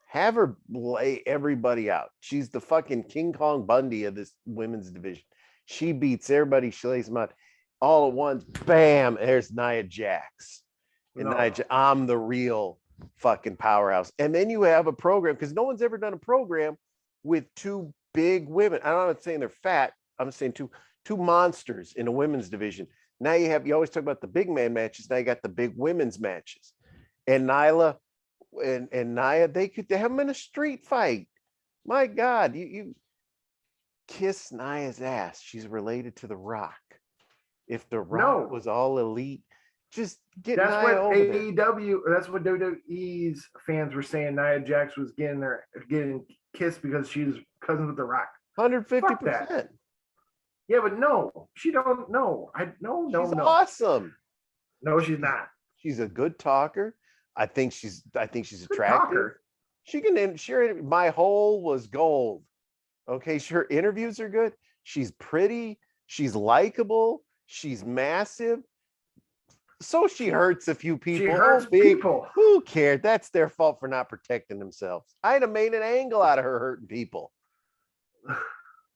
Have her lay everybody out. She's the fucking King Kong Bundy of this women's division. She beats everybody. She lays them out all at once. Bam! There's Nia Jax. And I'm the real fucking powerhouse. And then you have a program, because no one's ever done a program with two big women. I'm not saying they're fat. I'm saying two monsters in a women's division. Now you always talk about the big man matches. Now you got the big women's matches. And Nyla and Nia, they have them in a street fight. My God, kiss Nia's ass. She's related to The Rock. If The Rock No, was all elite, just get that's Nia what over there. AEW, that's what WWE's fans were saying. Nia Jax was getting kissed because she's cousins with The Rock. Fuck that. 150%. Yeah, but no, she don't know. She's awesome. No, she's not. She's a good talker. I think she's Good attractive. talker. She can share. My hole was gold. Okay, her interviews are good. She's pretty. She's likable. She's massive. So she hurts a few people. She hurts people. Who cared? That's their fault for not protecting themselves. I'd have made an angle out of her hurting people.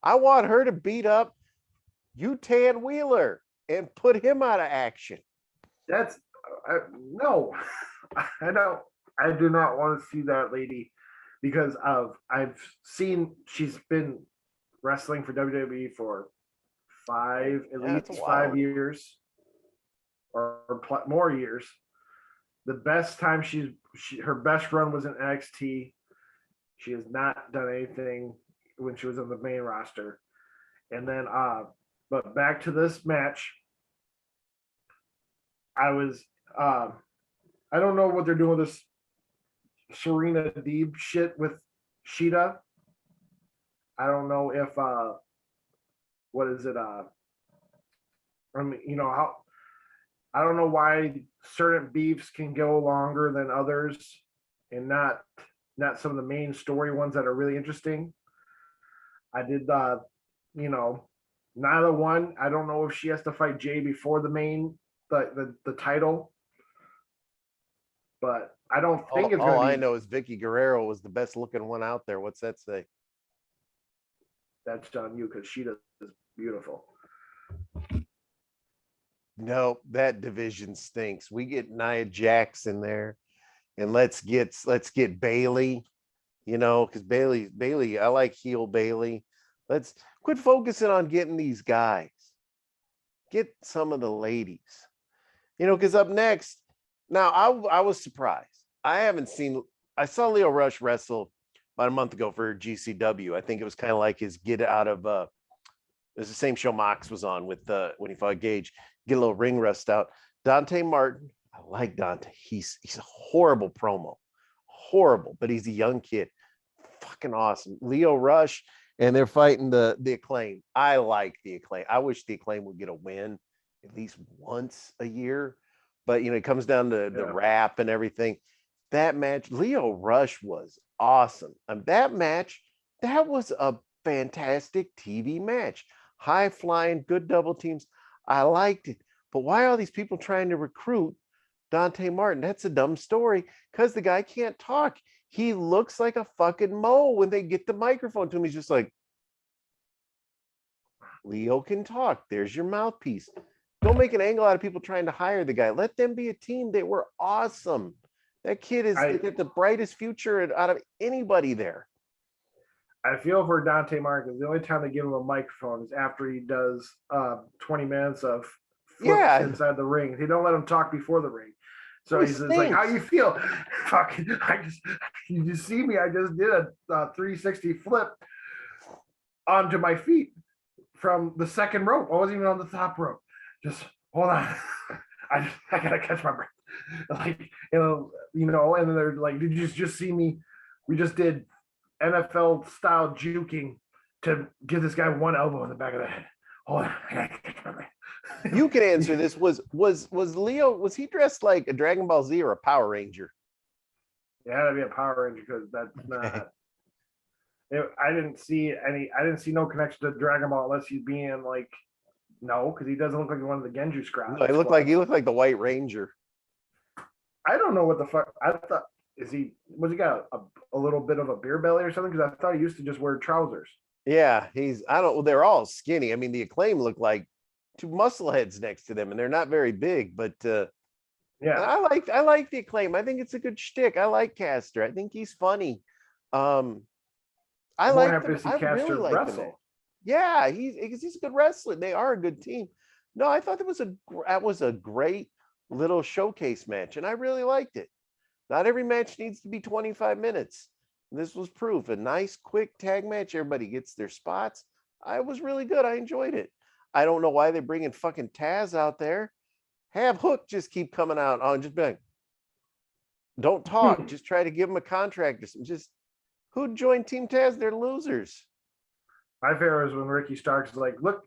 I want her to beat up Utan Wheeler and put him out of action. That's no. I don't. I do not want to see that lady because I've seen she's been wrestling for WWE for at least 5 years or more years. The best time her best run was in NXT. She has not done anything when she was on the main roster. And then but back to this match. I don't know what they're doing with this Serena Deeb shit with Sheeta. I don't know if what is it? I mean, how I don't know why certain beefs can go longer than others, and not some of the main story ones that are really interesting. I did neither one. I don't know if she has to fight Jay before the title, but I don't think it's all I know is Vicky Guerrero was the best looking one out there. What's that say? That's on you because she is beautiful. No, that division stinks. We get Nia Jax in there, and let's get Bailey. Because Bailey, I like heel Bailey. Let's quit focusing on getting these guys. Get some of the ladies. Because up next, now I was surprised. I saw Leo Rush wrestle about a month ago for GCW. I think it was kind of like his get out of it was the same show Mox was on with when he fought Gage, get a little ring rust out. Dante Martin, I like Dante. He's a horrible promo. Horrible, but he's a young kid. Fucking awesome. Leo Rush, and they're fighting the Acclaim. I like the Acclaim. I wish the Acclaim would get a win at least once a year. But it comes down to the rap and everything. That match, Leo Rush was awesome. And that match, that was a fantastic TV match. High flying, good double teams. I liked it. But why are all these people trying to recruit Dante Martin? That's a dumb story because the guy can't talk. He looks like a fucking mole when they get the microphone to him. He's just like, Leo can talk. There's your mouthpiece. Don't make an angle out of people trying to hire the guy. Let them be a team. They were awesome. That kid is the brightest future out of anybody there. I feel for Dante Martin. The only time they give him a microphone is after he does 20 minutes of flips inside the ring. They don't let him talk before the ring. So he's like, "How you feel?" Fucking, you just see me. I just did a 360 flip onto my feet from the second rope. I wasn't even on the top rope. Just hold on. I gotta catch my breath. And then they're like, "Did you just see me? We just did NFL style juking to give this guy one elbow in the back of the head. Hold on, I gotta catch my breath." You can answer this. Was Leo, was he dressed like a Dragon Ball Z or a Power Ranger? It had to be a Power Ranger because that's not. I didn't see no connection to Dragon Ball unless he's being like, no, because he doesn't look like one of the Genju squads. No, he looked like the White Ranger. I don't know what the fuck. I thought was he got a little bit of a beer belly or something? Because I thought he used to just wear trousers. Yeah, they're all skinny. I mean, the Acclaim look like two muscle heads next to them, and they're not very big, but yeah, I like the Acclaim. I think it's a good shtick. I like Caster. I think he's funny. I really like him. Yeah, he's a good wrestler. They are a good team. No, I thought that was a great little showcase match, and I really liked it. Not every match needs to be 25 minutes. This was proof. A nice, quick tag match. Everybody gets their spots. I was really good. I enjoyed it. I don't know why they're bringing fucking Taz out there. Have Hook just keep coming out on just be like, don't talk. Just try to give him a contract. Just who joined Team Taz? They're losers. My favorite is when Ricky Starks is like, look,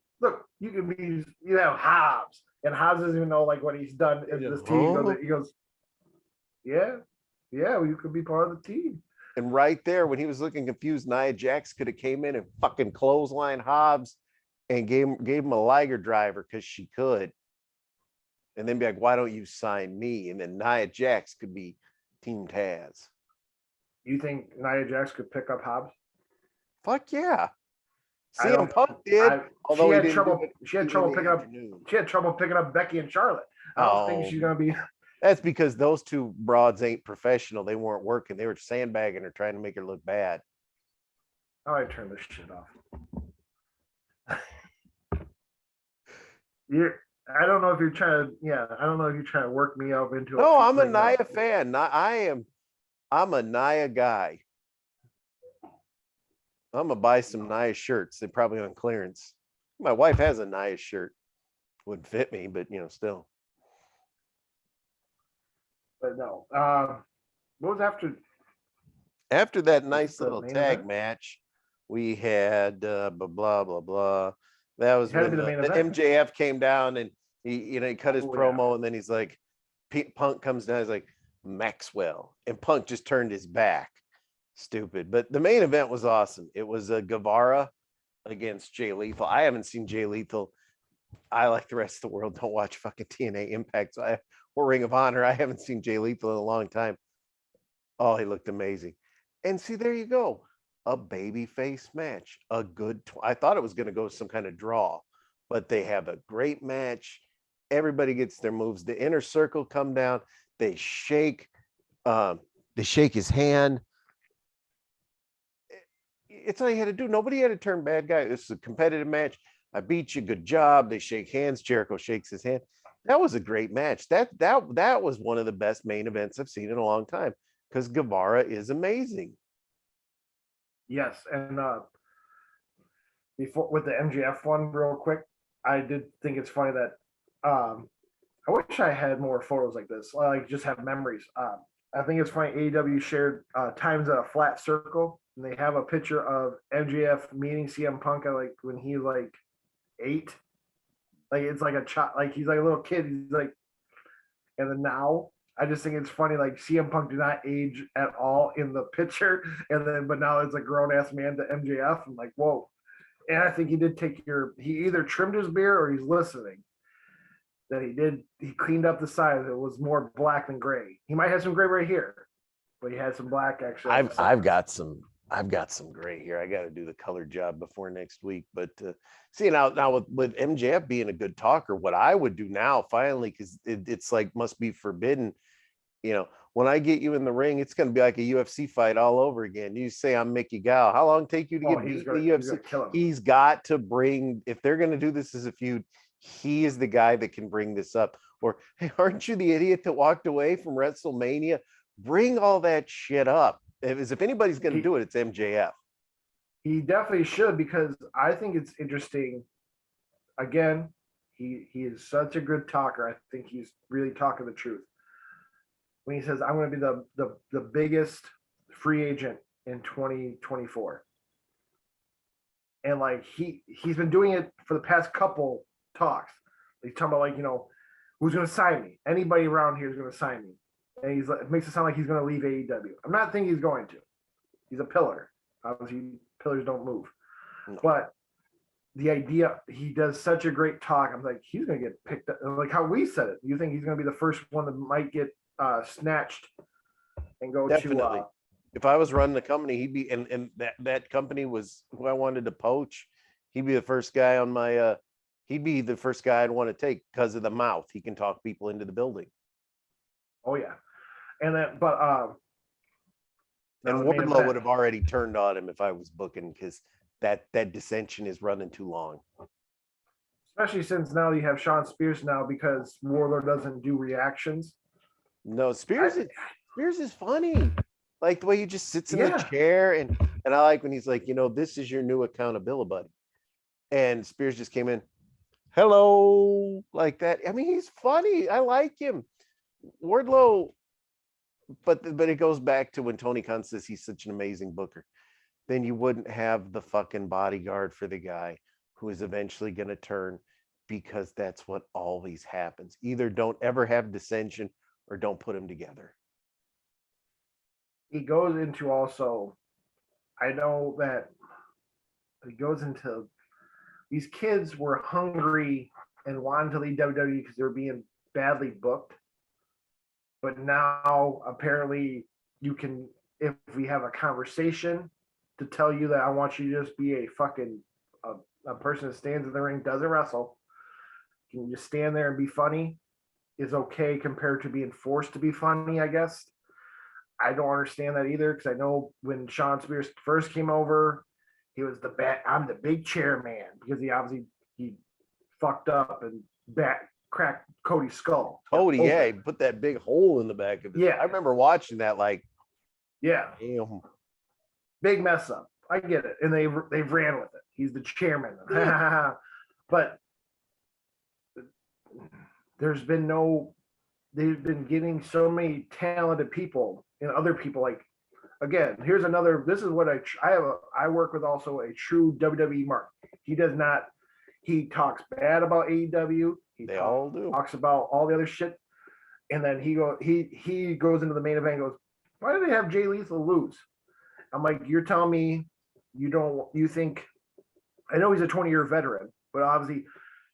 you can be, you have Hobbs, and Hobbs doesn't even know like what he's done in this team. He goes, yeah, well, you could be part of the team. And right there, when he was looking confused, Nia Jax could have came in and fucking clothesline Hobbs and gave him a Liger driver because she could. And then be like, why don't you sign me? And then Nia Jax could be Team Taz. You think Nia Jax could pick up Hobbs? Fuck yeah. CM Punk did. Although she had trouble picking up Becky and Charlotte. I don't think she's gonna be. That's because those two broads ain't professional. They weren't working. They were sandbagging her, trying to make her look bad. How do I turn this shit off? I don't know if you're trying to. Yeah, I don't know if you're trying to work me up into. No, I'm a Nia fan. I'm a Nia guy. I'm gonna buy some Nia shirts. They're probably on clearance. My wife has a Nia shirt. Wouldn't fit me, but still. But no. What was after? After that nice little tag match, we had blah blah blah blah. That was when the MJF came down and he cut his promo, and then he's like, Punk comes down, he's like, Maxwell, and Punk just turned his back. Stupid. But the main event was awesome. It was Guevara against Jay Lethal. I haven't seen Jay Lethal. I, like the rest of the world, don't watch fucking TNA Impact or Ring of Honor. I haven't seen Jay Lethal in a long time. Oh, he looked amazing. And see, there you go. A babyface match. A good I thought it was going to go some kind of draw, but they have a great match. Everybody gets their moves. The inner circle come down. They shake his hand. It's all you had to do. Nobody had to turn bad guy. This is a competitive match. I beat you. Good job. They shake hands. Jericho shakes his hand. That was a great match. That was one of the best main events I've seen in a long time because Guevara is amazing. Yes, and before with the MJF one, real quick, I did think it's funny that I wish I had more photos like this, like just have memories. I think it's funny. AEW shared times at a flat circle, and they have a picture of MJF meeting CM Punk at like when he's like 8. Like it's like a child, like he's like a little kid. He's like, and then now I just think it's funny. Like CM Punk did not age at all in the picture, and then but now it's a grown ass man to MJF. I'm like, whoa. And I think he did he either trimmed his beard or he's listening. That he cleaned up the sides. It was more black than gray. He might have some gray right here, but he had some black actually. I've got some gray here. I got to do the color job before next week. But see now with MJF being a good talker, what I would do now finally, because it's like must be forbidden. When I get you in the ring, it's going to be like a UFC fight all over again. You say I'm Mickey Gall. How long take you to get beat in the UFC? He's got to bring, if they're going to do this as a feud, he is the guy that can bring this up. Or, hey, aren't you the idiot that walked away from WrestleMania? Bring all that shit up. If anybody's going to do it, it's MJF. He definitely should, because I think it's interesting. Again, he is such a good talker. I think he's really talking the truth. When he says, I'm going to be the biggest free agent in 2024. And like he's been doing it for the past couple talks. He's talking about like, who's going to sign me? Anybody around here is going to sign me. And it makes it sound like he's going to leave AEW. I'm not thinking he's going to. He's a pillar. Obviously, pillars don't move. No. But the idea, he does such a great talk. I'm like, he's going to get picked up. Like how we said it. You think he's going to be the first one that might get snatched and go Definitely. to if I was running the company, he'd be and that company was who I wanted to poach. He'd be the first guy on my he'd be the first guy I'd want to take because of the mouth. He can talk people into the building. Oh yeah. And then but and Wardlow would have already turned on him if I was booking, because that dissension is running too long. Especially since now you have Sean Spears now, because Wardlow doesn't do reactions. No, Spears is funny. Like the way he just sits in the chair, and I like when he's like, this is your new accountability buddy. and Spears just came in, hello, like that. I mean, he's funny. I like him. Wardlow, but it goes back to when Tony Khan says he's such an amazing booker. Then you wouldn't have the fucking bodyguard for the guy who is eventually going to turn, because that's what always happens. Either don't ever have dissension or don't put them together. He goes into also, I know that he goes into, these kids were hungry and wanted to leave WWE because they were being badly booked. But now apparently you can, if we have a conversation to tell you that I want you to just be a fucking a person that stands in the ring, doesn't wrestle, can you just stand there and be funny, is okay compared to being forced to be funny, I guess. I don't understand that either, because I know when Sean Spears first came over, he was I'm the big chairman, because he fucked up and cracked Cody's skull. Cody, yeah, he put that big hole in the back of his. Yeah, I remember watching that. Like, yeah, damn. Big mess up. I get it, and they've ran with it. He's the chairman, but there's been no. They've been getting so many talented people and other people. Like, again, here's another. This is what I work with also a true WWE mark. He does not. He talks bad about AEW. They all do. Talks about all the other shit, and then he goes into the main event and goes, why do they have Jay Lethal lose? I'm like, you're telling me you think, I know he's a 20-year veteran, but obviously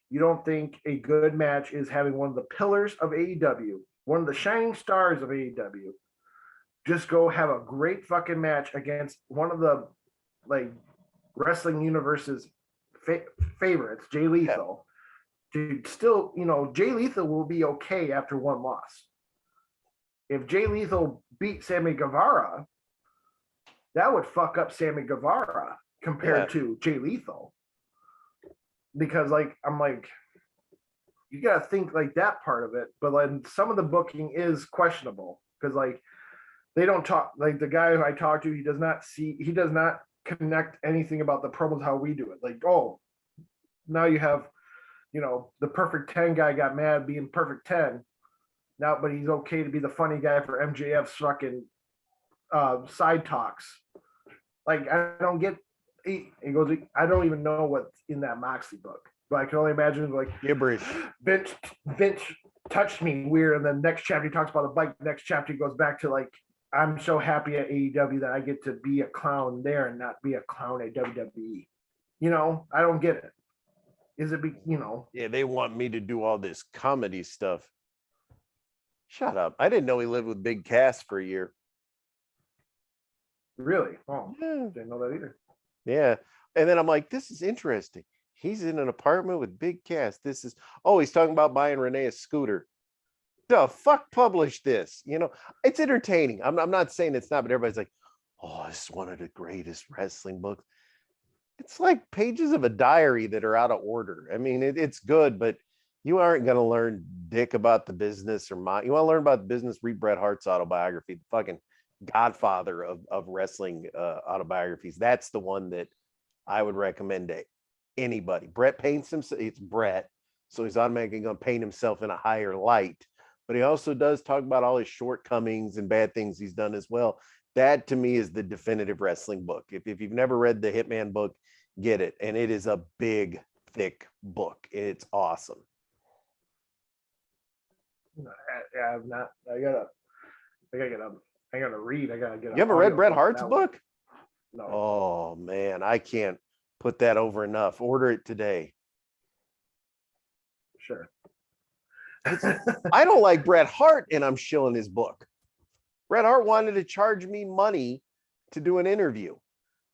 you don't think a good match is having one of the pillars of AEW, one of the shining stars of AEW, just go have a great fucking match against one of the like wrestling universe's favorites, Jay Lethal. Dude, still, Jay Lethal will be okay after one loss. If Jay Lethal beat Sammy Guevara, that would fuck up Sammy Guevara compared to Jay Lethal. Because I'm like, you gotta think like that part of it, but like some of the booking is questionable, because like they don't talk, like the guy who I talked to, he does not connect anything about the promos how we do it. Like, oh, now you have, the perfect 10 guy got mad being perfect 10 now, but he's okay to be the funny guy for MJF's fucking side talks. Like, I don't get. He goes, I don't even know what's in that Moxley book, but I can only imagine like gibberish. Vince touched me weird, and then next chapter he talks about the bike. Next chapter he goes back to like, I'm so happy at AEW that I get to be a clown there and not be a clown at WWE. I don't get it. Is it Yeah, they want me to do all this comedy stuff. Shut up. I didn't know he lived with Big Cass for a year. Really? Oh, yeah. Didn't know that either. Yeah. And then I'm like, this is interesting. He's in an apartment with Big Cass. He's talking about buying Renee a scooter. The fuck published this? It's entertaining. I'm not saying it's not, but everybody's like, oh, this is one of the greatest wrestling books. It's like pages of a diary that are out of order. I mean, it's good, but you aren't going to learn dick about the business you want to learn about the business, read Bret Hart's autobiography, the fucking godfather of wrestling autobiographies. That's the one that I would recommend to anybody. Bret paints himself. It's Bret, so he's automatically going to paint himself in a higher light. But he also does talk about all his shortcomings and bad things he's done as well. That to me is the definitive wrestling book. If you've never read the Hitman book, get it. And it is a big, thick book. It's awesome. I'm not. I gotta read. I gotta get. You haven't read Bret Hart's book? No. Oh man, I can't put that over enough. Order it today. Sure. I don't like Bret Hart, and I'm shilling his book. Bret Hart wanted to charge me money to do an interview.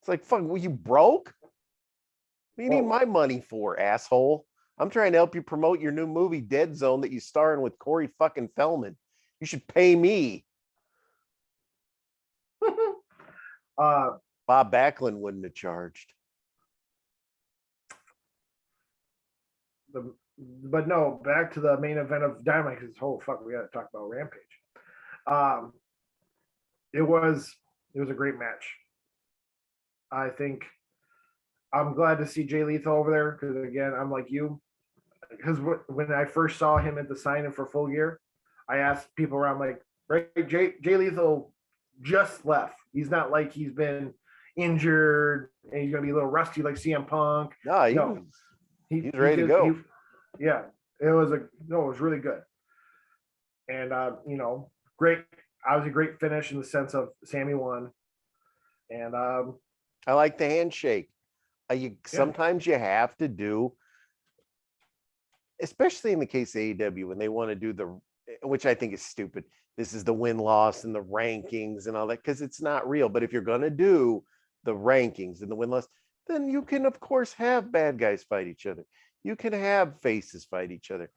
It's like, fuck, were you broke? What do you need my money for, asshole? I'm trying to help you promote your new movie, Dead Zone, that you star in with Corey fucking Feldman. You should pay me. Bob Backlund wouldn't have charged. But no, back to the main event of Dynamite, because we got to talk about Rampage. It was a great match. I think I'm glad to see Jay Lethal over there because again, I'm like you. Because when I first saw him at the signing for Full Gear, I asked people around like, right, Jay Lethal just left. He's not like he's been injured and he's gonna be a little rusty like CM Punk. No, No, he's ready to go. Yeah, it was it was really good, and great. Obviously, great finish in the sense of Sammy won, and I like the handshake. yeah, Sometimes you have to do, especially in the case of AEW, when they want to do which I think is stupid. This is the win-loss and the rankings and all that, because it's not real. But if you're going to do the rankings and the win-loss, then you can, of course, have bad guys fight each other. You can have faces fight each other.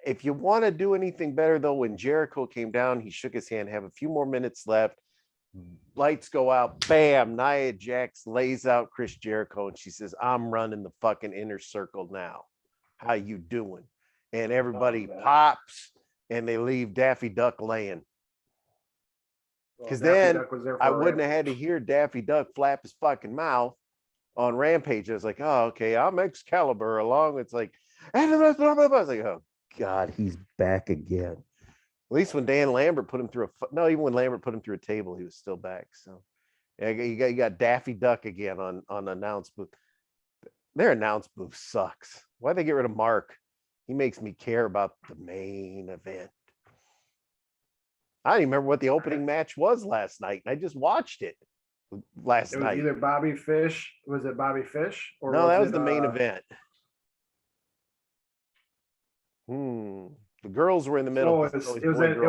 If you want to do anything better, though, when Jericho came down, he shook his hand, have a few more minutes left. Lights go out, bam, Nia Jax lays out Chris Jericho, and she says, I'm running the fucking inner circle now. How you doing? And everybody pops, and they leave Daffy Duck laying. Because then I wouldn't have had to hear Daffy Duck flap his fucking mouth on Rampage. I was like, oh, okay, I'm Excalibur along. It's like, I was like, oh, God, he's back again. At least when Dan Lambert put him through even when Lambert put him through a table, he was still back. So yeah, you got Daffy Duck again on announce booth. Their announce booth sucks. Why'd they get rid of Mark? He makes me care about the main event. I don't even remember what the opening match was last night. I just watched it last night. It was either Bobby Fish. Was it Bobby Fish? Or no, that was the main event. The girls were in the middle. No, it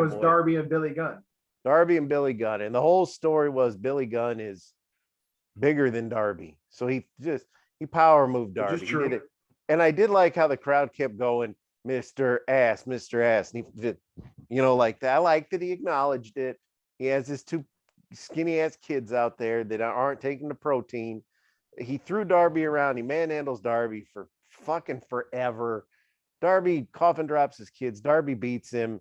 was Darby and Billy Gunn. Darby and Billy Gunn. And the whole story was Billy Gunn is bigger than Darby. So he power moved Darby. He did it. And I did like how the crowd kept going, Mr. Ass, Mr. Ass. And he did, like that. I like that he acknowledged it. He has his two skinny ass kids out there that aren't taking the protein. He threw Darby around. He manhandles Darby for fucking forever. Darby coffin drops his kids. Darby beats him.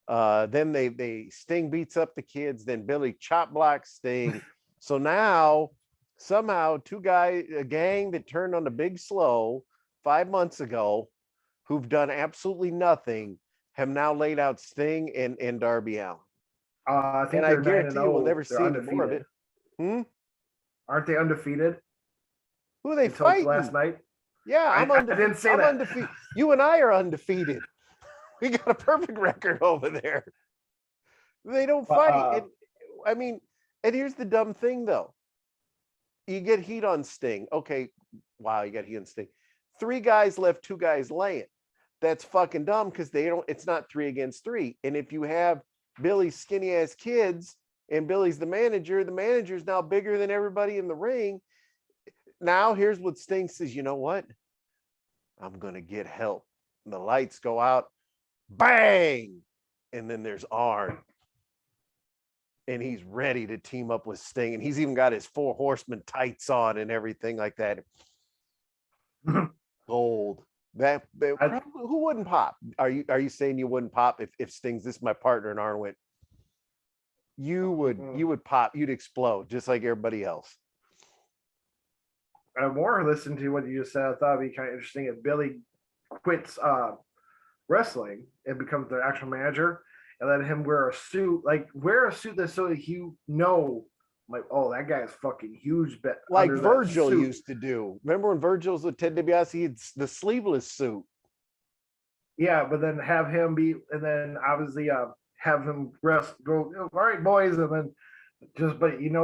Then they Sting beats up the kids. Then Billy chop blocks Sting. So now somehow a gang that turned on the Big Slow 5 months ago, who've done absolutely nothing, have now laid out Sting and Darby Allin. I guarantee you we'll never see more of it. Aren't they undefeated? Who are they fighting last night? Yeah, I didn't say that. Undefeated. You and I are undefeated. We got a perfect record over there. They don't fight. And here's the dumb thing, though. You get heat on Sting. Okay, wow, you got heat on Sting. 3 guys left, 2 guys laying. That's fucking dumb because it's not 3 against 3. And if you have Billy's skinny ass kids and Billy's the manager's now bigger than everybody in the ring. Now here's what Sting says, you know what? I'm going to get help. And the lights go out. Bang! And then there's Arn. And he's ready to team up with Sting. And he's even got his 4 horsemen tights on and everything like that. Gold. Who wouldn't pop? Are you saying you wouldn't pop if Sting's this is my partner and Arn went? You would pop. You'd explode just like everybody else. I more listened to what you just said. I thought it'd be kind of interesting if Billy quits wrestling and becomes the actual manager, and let him wear a suit. Like wear a suit that's so that like, oh, that guy is fucking huge. Like Virgil used to do. Remember when Virgil was with Ted DiBiase? He had the sleeveless suit. Yeah, but then have him and then obviously have him go, all right, boys, and then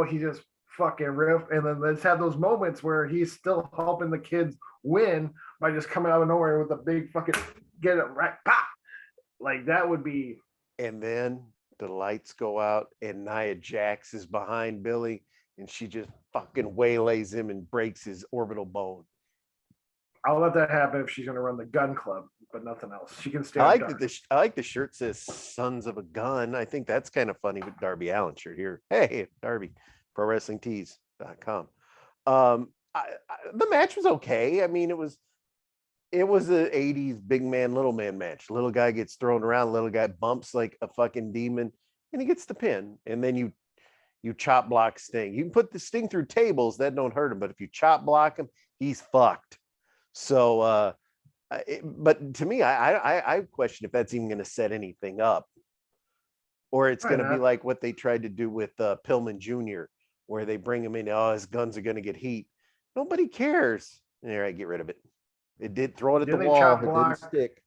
he just fucking riff, and then let's have those moments where he's still helping the kids win by just coming out of nowhere with a big fucking get it right pop. Like that would be. And then the lights go out and Nia Jax is behind Billy and she just fucking waylays him and breaks his orbital bone. I'll let that happen if she's going to run the gun club, but nothing else. She can stay. I like the shirt says "Sons of a Gun." I think that's kind of funny with Darby Allin shirt here. Hey, Darby, ProWrestlingTees.com. The match was okay. I mean, it was a 80s big man, little man match. Little guy gets thrown around, little guy bumps like a fucking demon, and he gets the pin. And then you chop block Sting. You can put the Sting through tables, that don't hurt him, but if you chop block him, he's fucked. So, but to me, I question if that's even going to set anything up, or it's going to be like what they tried to do with Pillman Jr., where they bring him in. Oh, his guns are going to get heat. Nobody cares. All right, get rid of it. It did throw it at the wall. It didn't stick.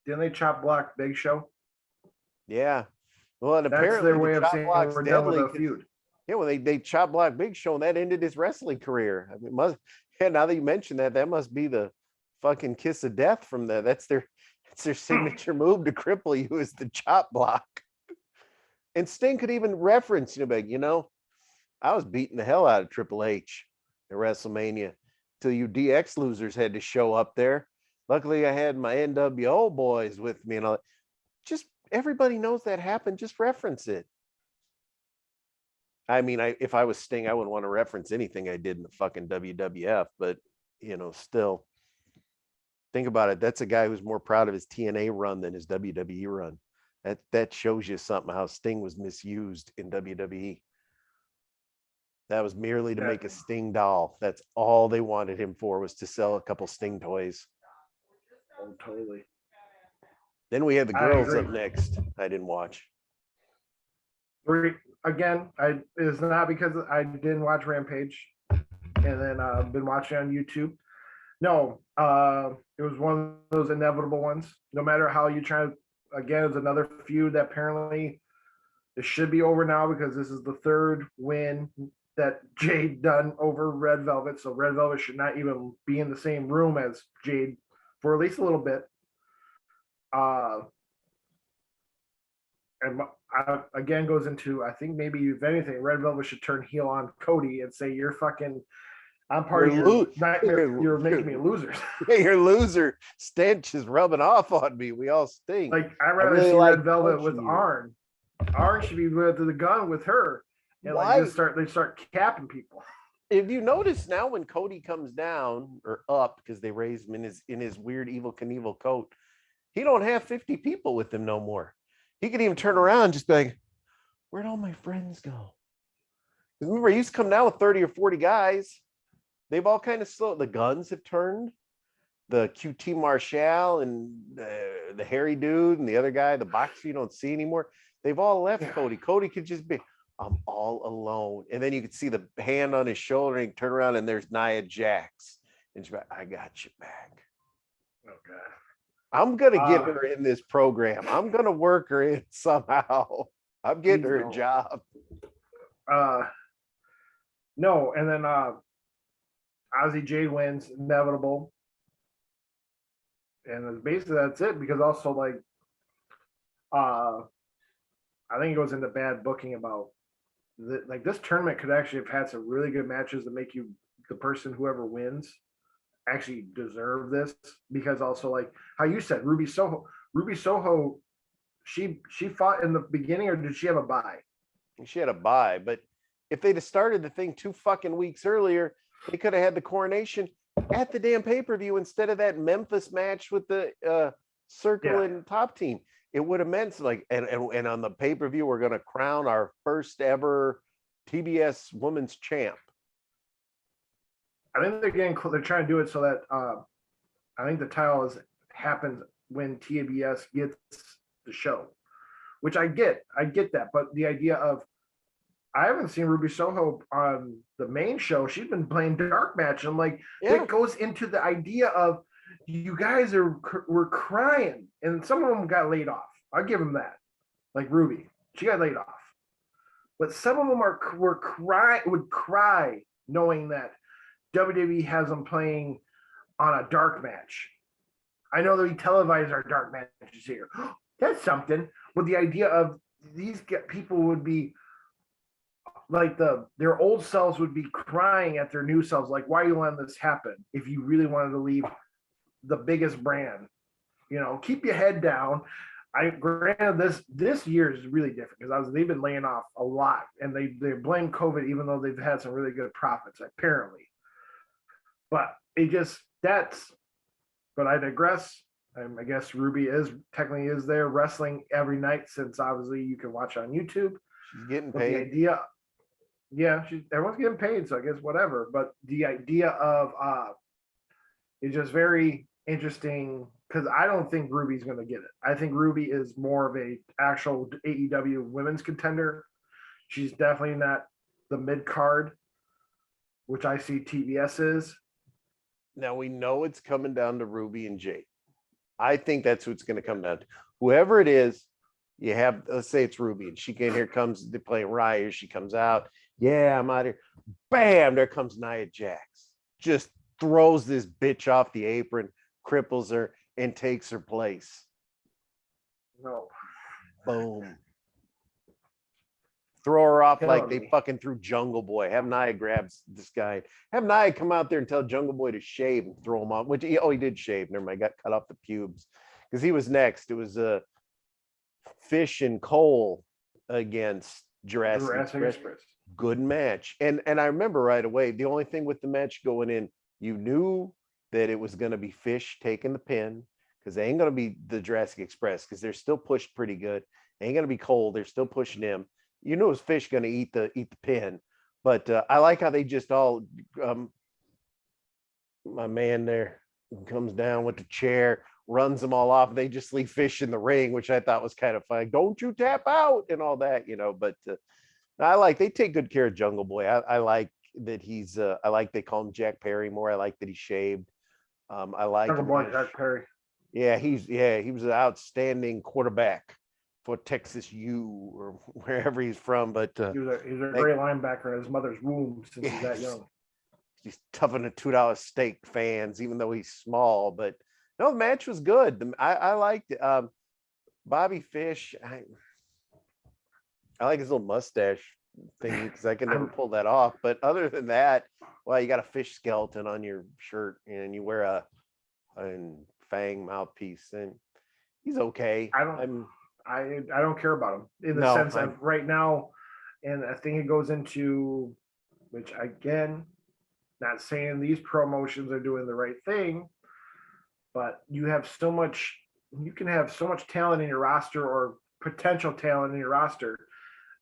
Didn't they chop block Big Show? Yeah. Well, and that's apparently their way of saying we're done with a feud. Yeah, well, they chop block Big Show, and that ended his wrestling career. I mean, now that you mention that, that must be the fucking kiss of death from that. That's their signature move to cripple you, is the chop block. And Sting could even reference, I was beating the hell out of Triple H at WrestleMania till you DX losers had to show up there. Luckily, I had my NWO boys with me and all. Just everybody knows that happened. Just reference it. I mean, if I was Sting, I wouldn't want to reference anything I did in the fucking WWF, but still think about it. That's a guy who's more proud of his TNA run than his WWE run. That shows you something, how Sting was misused in WWE. That was merely to make a Sting doll. That's all they wanted him for, was to sell a couple Sting toys. Oh, totally. Then we had the girls up next. I didn't watch. Again, it's not because I didn't watch Rampage, and then I've been watching on YouTube. No, it was one of those inevitable ones. No matter how you try, again, it's another feud that apparently it should be over now, because this is the third win that Jade done over Red Velvet. So Red Velvet should not even be in the same room as Jade for at least a little bit. And again goes into, I think maybe if anything, Red Velvet should turn heel on Cody and say, "You're fucking, I'm part of your nightmare. You're making me losers." Yeah, your loser stench is rubbing off on me. We all stink. Like, I'd rather see Red Velvet with Arn. Arn should be with the gun with her, and like they start capping people. If you notice now, when Cody comes down or up, because they raised him in his weird Evel Knievel coat, he don't have 50 people with him no more. He could even turn around and just be like, "Where'd all my friends go?" Because remember, he used to come down with 30 or 40 guys. They've all kind of slowed. The Guns have turned. The QT Marshall and the hairy dude and the other guy, the boxer you don't see anymore, they've all left Cody. Cody could just be, "I'm all alone." And then you could see the hand on his shoulder and turn around and there's Nia Jax. And she's like, "I got you back." Oh, God. I'm going to get her in this program. I'm going to work her in somehow. I'm getting her a job. No, and then Ozzy Jade wins, inevitable. And basically that's it, because also, like, I think it goes into bad booking about like this tournament could actually have had some really good matches to make you, the person, whoever wins, actually deserve this. Because also, like how you said, Ruby Soho, she fought in the beginning, or did she have a bye? She had a bye, but if they'd have started the thing 2 fucking weeks earlier, they could have had the coronation at the damn pay-per-view instead of that Memphis match with the Circle and Top Team. It would have meant like, and on the pay-per-view, we're going to crown our first ever TBS Women's Champ. I think they're trying to do it so that I think the title happens when TBS gets the show, which I get that. But the idea of, I haven't seen Ruby Soho on the main show. She's been playing dark match. I'm like, it goes into the idea of, you guys were crying, and some of them got laid off. I'll give them that. Like Ruby, she got laid off, but some of them would cry knowing that WWE has them playing on a dark match. I know that we televise our dark matches here. That's something. But the idea of these people would be like, their old selves would be crying at their new selves, like, "Why are you letting this happen? If you really wanted to leave the biggest brand, keep your head down." Granted, this year is really different because they've been laying off a lot, and they blame COVID, even though they've had some really good profits apparently. But but I digress. I guess Ruby technically is there wrestling every night, since obviously you can watch on YouTube. She's getting But the paid. idea, yeah, everyone's getting paid, so I guess whatever. But the idea of is just very interesting because I don't think Ruby's going to get it. I think Ruby is more of a actual AEW women's contender. She's definitely not the mid card, which I see TBS is. Now we know it's coming down to Ruby and Jade. I think that's what it's going to come down to. Whoever it is, you have, let's say it's Ruby, and she can, here comes, they play Riot, she comes out. Yeah, I'm out here. Bam, there comes Nia Jax. Just throws this bitch off the apron, cripples her, and takes her place. No. Boom. Throw her off like Killing they me. fucking threw Jungle Boy. Have Nia grabs this guy. Have Nia come out there and tell Jungle Boy to shave and throw him off. Which he did shave. Never mind. Got cut off the pubes because he was next. It was Fish and Cole against Jurassic Express. Good match. And I remember right away. The only thing with the match going in, you knew that it was going to be Fish taking the pin because they ain't going to be the Jurassic Express because they're still pushed pretty good. They ain't going to be Cole. They're still pushing him. You knew it was Fish going to eat the pin, but I like how they just all my man there comes down with the chair, runs them all off, and they just leave Fish in the ring, which I thought was kind of funny. Don't you tap out and all that, But they take good care of Jungle Boy. I like that he's I like they call him Jack Perry more. I like that he shaved. I like Jungle Boy, Jack Perry. Yeah, he was an outstanding quarterback for Texas U or wherever he's from. But he's a great linebacker in his mother's womb since he's that young. He's tougher than $2 steak fans, even though he's small. But no, the match was good. I liked it. Bobby Fish, I like his little mustache thing because I can never pull that off. But other than that, well, you got a fish skeleton on your shirt and you wear a fang mouthpiece, and he's okay. I don't care about him in the sense of right now, and I think it goes into, which again, not saying these promotions are doing the right thing, but you can have so much talent in your roster or potential talent in your roster,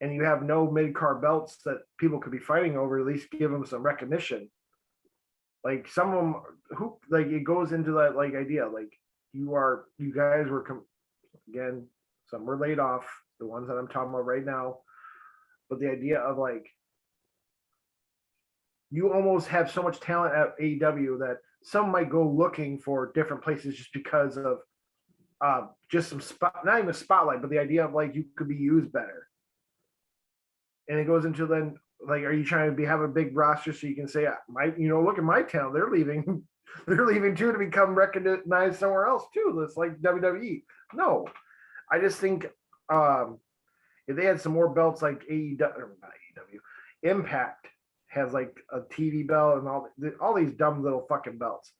and you have no mid-card belts that people could be fighting over. At least give them some recognition. Like some of them, it goes into that idea. Like you guys were again. Some were laid off, the ones that I'm talking about right now. But the idea of you almost have so much talent at AEW that some might go looking for different places just because of just some not even a spotlight, but the idea of you could be used better. And it goes into then are you trying to have a big roster so you can say look at my talent, they're leaving, they're leaving too to become recognized somewhere else too. It's like WWE. No. I just think if they had some more belts like Impact has a TV belt and all these dumb little fucking belts.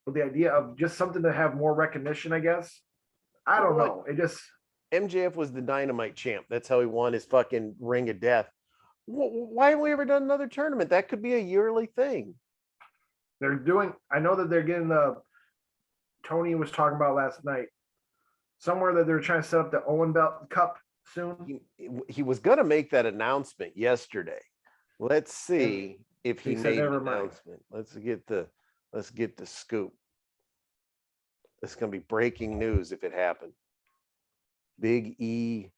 But the idea of just something to have more recognition, I guess, I don't know. It just MJF was the Dynamite champ. That's how he won his fucking Ring of Death. Why haven't we ever done another tournament? That could be a yearly thing. I know that they're getting Tony was talking about last night. Somewhere that they're trying to set up the Owen Belt Cup soon. He was going to make that announcement yesterday. Let's see if he made an announcement. Let's get the scoop. It's going to be breaking news if it happened. Big E.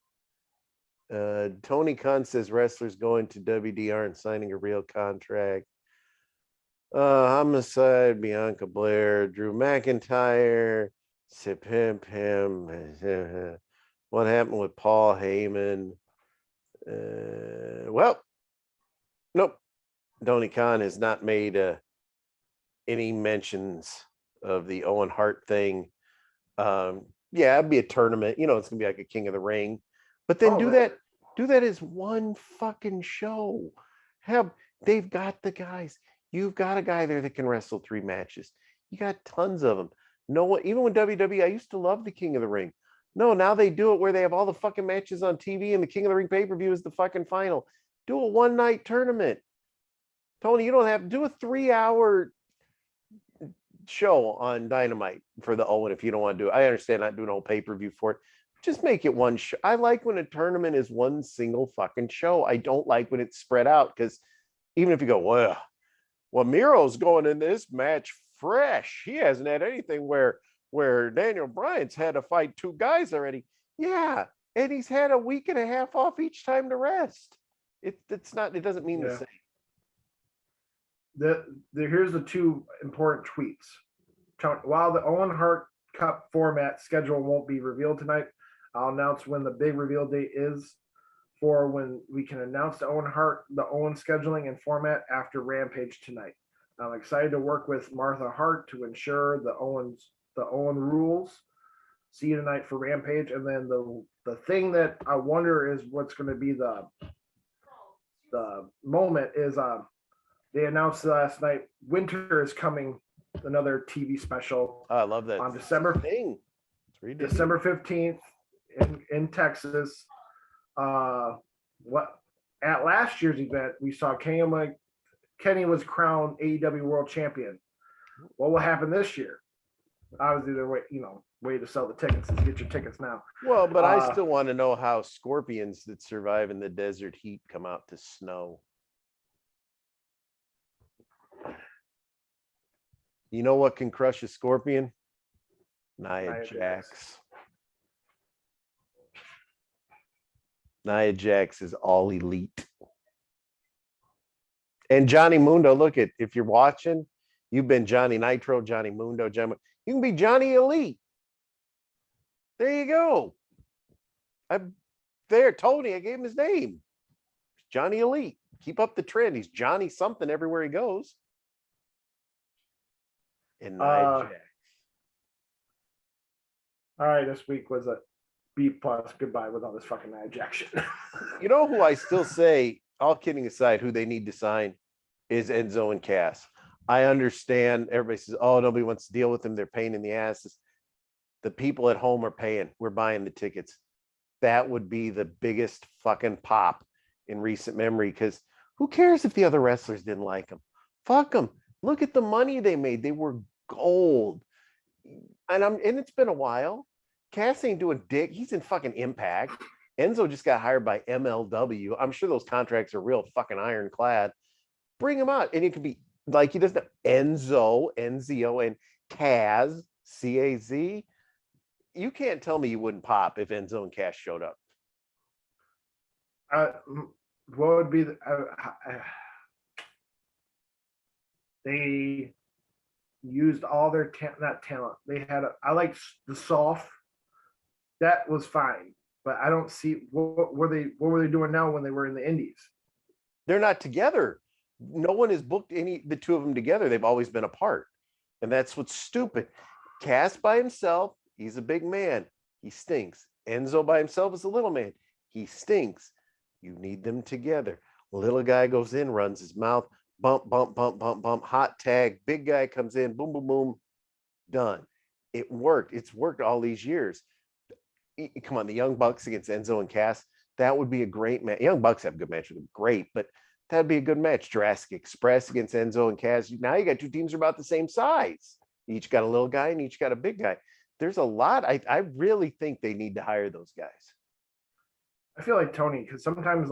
Tony Khan says wrestlers going to WD aren't signing a real contract. Homicide, Bianca Blair, Drew McIntyre. Sip him. What happened with Paul Heyman? Nope. Tony Khan has not made any mentions of the Owen Hart thing. It'd be a tournament. It's gonna be like a King of the Ring, but then do that as one fucking show. They've got the guys. You've got a guy there that can wrestle 3 matches. You got tons of them. No, even with WWE, I used to love the King of the Ring. No, now they do it where they have all the fucking matches on TV and the King of the Ring pay-per-view is the fucking final. Do a one-night tournament. Tony, you don't have to do a 3-hour show on Dynamite for the Owen if you don't want to do it. I understand not doing a whole pay-per-view for it, Just make it one show. I like when a tournament is one single fucking show. I don't like when it's spread out because even if you go, well, Miro's going in this match fresh. He hasn't had anything where Daniel Bryan's had to fight two guys already. Yeah, and he's had a week and a half off each time to rest. It's not. It doesn't mean the same. Here's the two important tweets. While the Owen Hart Cup format schedule won't be revealed tonight, I'll announce when the big reveal date is for when we can announce the Owen scheduling and format after Rampage tonight. I'm excited to work with Martha Hart to ensure the Owen rules. See you tonight for Rampage. And then the thing that I wonder is what's going to be the moment is they announced last night Winter is coming, another TV special. Oh, I love that. On December 15th in Texas. At last year's event, we saw Kenny was crowned AEW World Champion. What will happen this year? Obviously, they're way to sell the tickets is get your tickets now. Well, but I still want to know how scorpions that survive in the desert heat come out to snow. You know what can crush a scorpion? Nia Jax. Nia Jax is all elite. And Johnny Mundo, look at, if you're watching, you've been Johnny Nitro, Johnny Mundo, you can be Johnny Elite. There you go. Tony, I gave him his name. Johnny Elite. Keep up the trend. He's Johnny something everywhere he goes. And Nia Jax. All right, this week was a B+. Goodbye with all this fucking Nia Jax shit. You know who I still say, all kidding aside, who they need to sign is Enzo and Cass. I understand everybody says, oh, nobody wants to deal with them. They're pain in the asses. The people at home are paying. We're buying the tickets. That would be the biggest fucking pop in recent memory, because who cares if the other wrestlers didn't like them? Fuck them. Look at the money they made. They were gold. And it's been a while. Cass ain't doing dick. He's in fucking Impact. Enzo just got hired by MLW. I'm sure those contracts are real fucking ironclad. Bring him out. And it could be like he doesn't have Enzo, NZO, and Kaz, CAZ. You can't tell me you wouldn't pop if Enzo and Cass showed up. What would be they used all their talent. They had I like the soft. That was fine, but I don't see what were they doing now when they were in the Indies? They're not together. No one has booked the two of them together. They've always been apart, and that's what's stupid. Cass by himself, he's a big man. He stinks. Enzo by himself is a little man. He stinks. You need them together. Little guy goes in, runs his mouth, bump, bump, bump, bump, bump, hot tag. Big guy comes in, boom, boom, boom, done. It worked. It's worked all these years. Come on, the Young Bucks against Enzo and Cass. That would be a great match. Young Bucks have a good match with them, great, but that'd be a good match. Jurassic Express against Enzo and Cass. Now you got two teams are about the same size. Each got a little guy and each got a big guy. There's a lot. I really think they need to hire those guys. I feel like Tony, because sometimes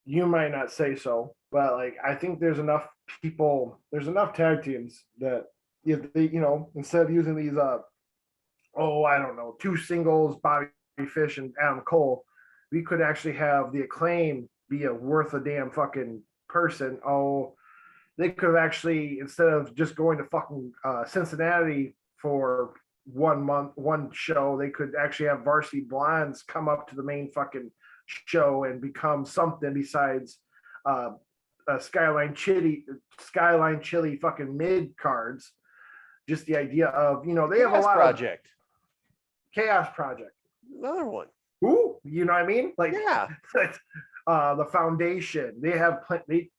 you might not say so, but I think there's enough tag teams that if they, instead of using these I don't know, two singles, Bobby Fish and Adam Cole, we could actually have the Acclaim be a worth a damn fucking person. They could have actually, instead of just going to fucking Cincinnati for 1 month, one show, they could actually have Varsity Blondes come up to the main fucking show and become something besides Skyline Chili fucking mid cards. Just the idea of, they have a lot Project. Chaos Project. Another one. Ooh, you know what I mean? Yeah. The Foundation. They have plenty.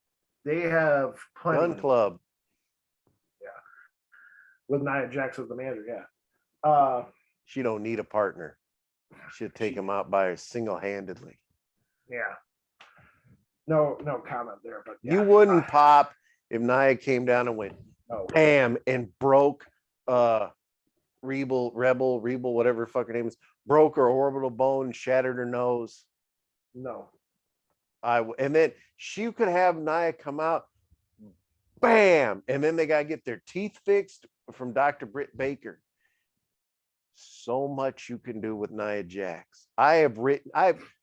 Gun Club. Yeah. With Nia Jax as the manager, yeah. She don't need a partner. She'd take him out by her single-handedly. Yeah. No comment there, but yeah. You wouldn't pop if Nia came down and went bam and broke Rebel, whatever her fucking name is, broke her orbital bone, shattered her nose. No. And then she could have Nia come out, bam, and then they gotta get their teeth fixed from Dr. Britt Baker. So much you can do with Nia Jax.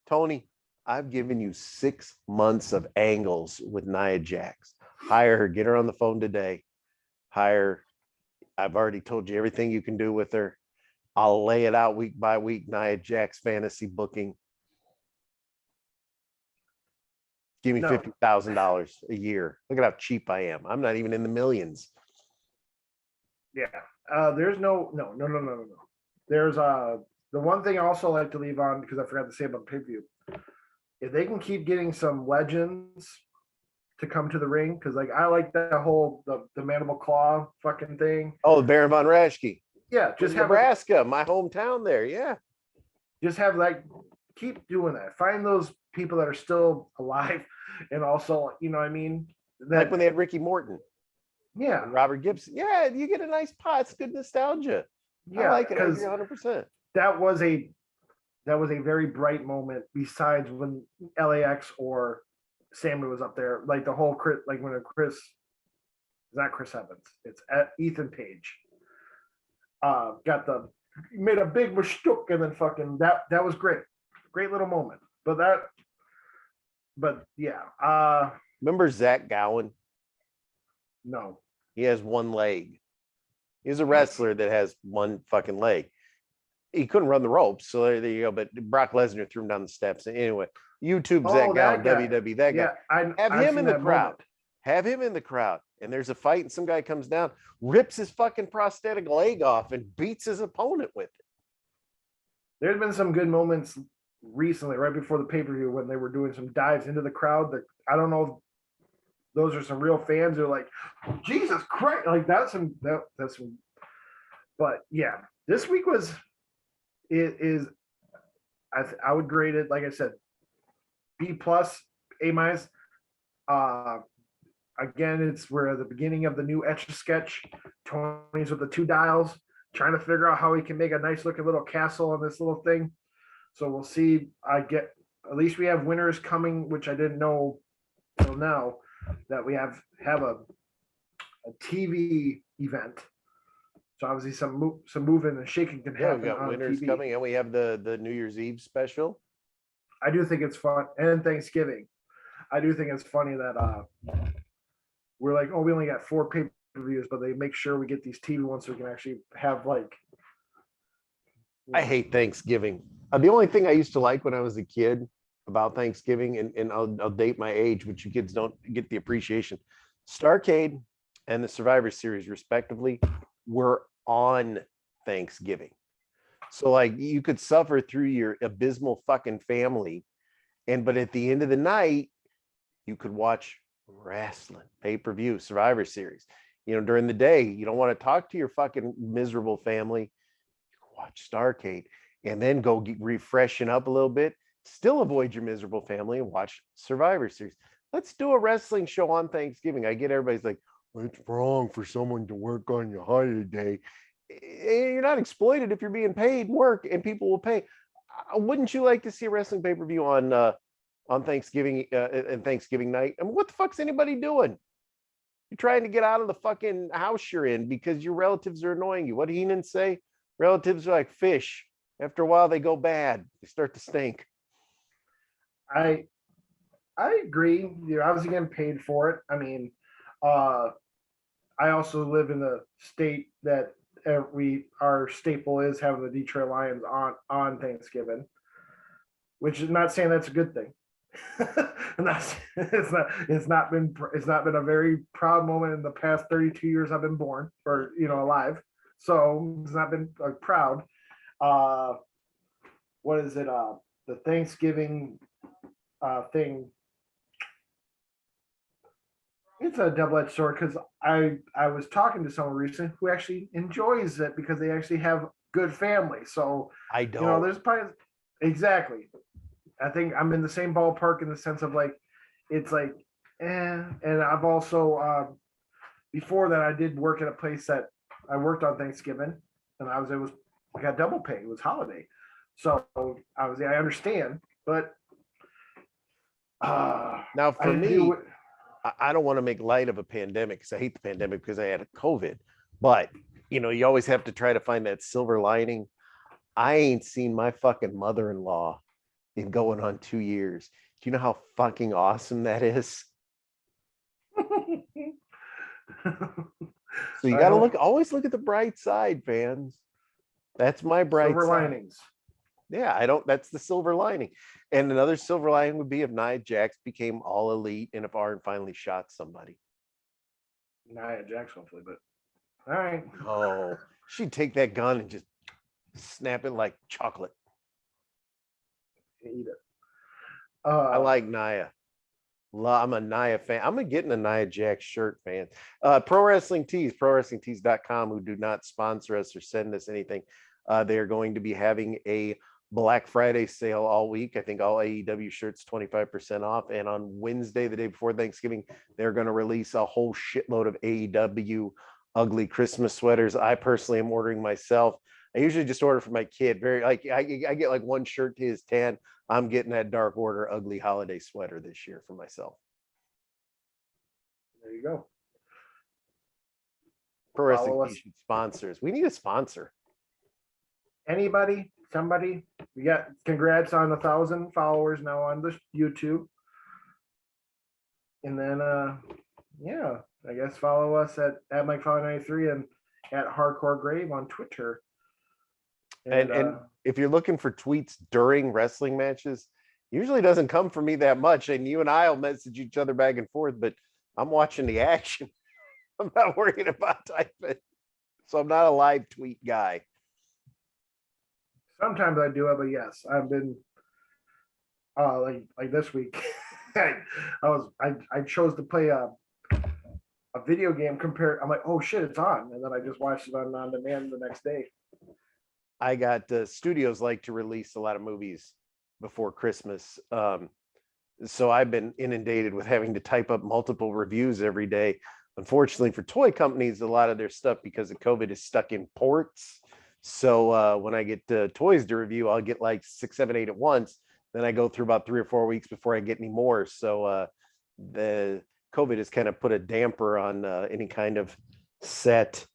Tony, I've given you 6 months of angles with Nia Jax. Hire her, get her on the phone today. Hire. I've already told you everything you can do with her. I'll lay it out week by week. Nia Jax fantasy booking. Give me $50,000 a year. Look at how cheap I am. I'm not even in the millions. Yeah. There's no. There's the one thing I also like to leave on because I forgot to say about the pay-per-view. If they can keep getting some legends to come to the ring, because like I like that whole the mandible claw fucking thing. Oh, Baron von Raschke. Yeah, just have Nebraska, my hometown there. Yeah. Just have like keep doing that. Find those people that are still alive, and also, you know what I mean? Like when they had Ricky Morton. Yeah. Robert Gibson. Yeah, you get a nice pot. It's good nostalgia. Yeah, I like it. I because agree 100%. that was a very bright moment. Besides when LAX or Sammy was up there, like the whole Chris, like when Chris, it's not Chris Evans, it's Ethan Page. Made a big mishtuk and then fucking that was great little moment. But yeah. Remember Zach Gowen? No. He has one leg. He's a wrestler that has one fucking leg. He couldn't run the ropes, so there you go. But Brock Lesnar threw him down the steps. Anyway, YouTube Zach Gowen, WWE, that guy. Have him in the crowd. Have him in the crowd. And there's a fight, and some guy comes down, rips his fucking prosthetic leg off, and beats his opponent with it. There's been some good moments recently, right before the pay-per-view, when they were doing some dives into the crowd. That I don't know if those are some real fans who are like, Jesus Christ, like that's some. But yeah, this week I would grade it, like I said, B plus, A minus. Again, we're at the beginning of the new Etch-a-Sketch. Tony's with the 2 dials, trying to figure out how he can make a nice looking little castle on this little thing. So we'll see. At least we have winners coming, which I didn't know till now, that we have a TV event. So obviously some moving and shaking can happen. Yeah, we got winners coming, and we have the New Year's Eve special. I do think it's fun, and Thanksgiving. I do think it's funny that we're like, oh, we only got 4 pay-per-views, but they make sure we get these TV ones so we can actually have like. I hate Thanksgiving. The only thing I used to like when I was a kid about Thanksgiving, and I'll date my age, which you kids don't get the appreciation. Starrcade and the Survivor Series, respectively, were on Thanksgiving. So like you could suffer through your abysmal fucking family, but at the end of the night, you could watch wrestling, pay-per-view, Survivor Series. During the day, you don't want to talk to your fucking miserable family. You can watch Starrcade and then go refreshen up a little bit. Still avoid your miserable family and watch Survivor Series. Let's do a wrestling show on Thanksgiving. I get everybody's like, well, it's wrong for someone to work on your holiday. You're not exploited if you're being paid work, and people will pay. Wouldn't you like to see a wrestling pay-per-view on Thanksgiving and Thanksgiving night? I mean, what the fuck's anybody doing? You're trying to get out of the fucking house you're in because your relatives are annoying you. What did Heenan say? Relatives are like fish. After a while, they go bad. They start to stink. I agree. You're obviously getting paid for it. I mean, I also live in the state that our staple is having the Detroit Lions on Thanksgiving, which is not saying that's a good thing. It's not been a very proud moment in the past 32 years I've been born or alive. So it's not been proud. What is it? The Thanksgiving thing. It's a double-edged sword because I was talking to someone recently who actually enjoys it because they actually have good family. So I don't. There's probably exactly. I think I'm in the same ballpark in the sense of like, it's like, and I've also before that I did work at a place that I worked on Thanksgiving, and I got double pay. It was holiday, so I understand, but Now for me, I don't want to make light of a pandemic because I hate the pandemic because I had COVID, but you always have to try to find that silver lining. I ain't seen my fucking mother-in-law in going on 2 years. Do you know how fucking awesome that is? So you got to always look at the bright side, fans. That's my bright silver side. linings. Yeah, that's the silver lining. And another silver lining would be if Nia Jax became all elite and if Arn finally shot somebody. Nia Jax, hopefully, but all right. Oh, she'd take that gun and just snap it like chocolate. Eat it. I like Nia. I'm a Nia fan. I'm getting a Nia Jax shirt, fan. Pro Wrestling Tees, prowrestlingtees.com, who do not sponsor us or send us anything. They are going to be having a Black Friday sale all week. I think all AEW shirts 25% off. And on Wednesday, the day before Thanksgiving, they're going to release a whole shitload of AEW ugly Christmas sweaters. I personally am ordering myself. I usually just order for my kid. I get like one shirt to his 10. I'm getting that Dark Order ugly holiday sweater this year for myself. There you go. Pro Wrestling Tees should sponsor us. We need a sponsor. Anybody, somebody. We got congrats on 1,000 followers now on the YouTube. And then I guess follow us at MikeFollow93 and at Hardcore Grave on Twitter. And if you're looking for tweets during wrestling matches, usually doesn't come from me that much. And you and I will message each other back and forth, but I'm watching the action. I'm not worried about typing. So I'm not a live tweet guy. Sometimes I do it, but yes, I've been like this week. I chose to play a video game compared. I'm like, oh shit, it's on, and then I just watched it on demand the next day. I got studios like to release a lot of movies before Christmas. So I've been inundated with having to type up multiple reviews every day. Unfortunately for toy companies, a lot of their stuff because of COVID is stuck in ports. So when I get toys to review, I'll get like 6, 7, 8 at once. Then I go through about 3 or 4 weeks before I get any more. So the COVID has kind of put a damper on any kind of set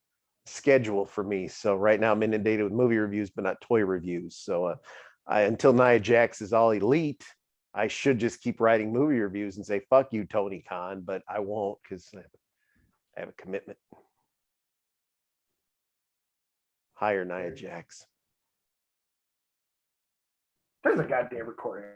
schedule for me. So right now I'm inundated with movie reviews, but not toy reviews. So until Nia Jax is all elite, I should just keep writing movie reviews and say, fuck you, Tony Khan, but I won't because I have a commitment. Hire Nia Jax. There's a goddamn recording.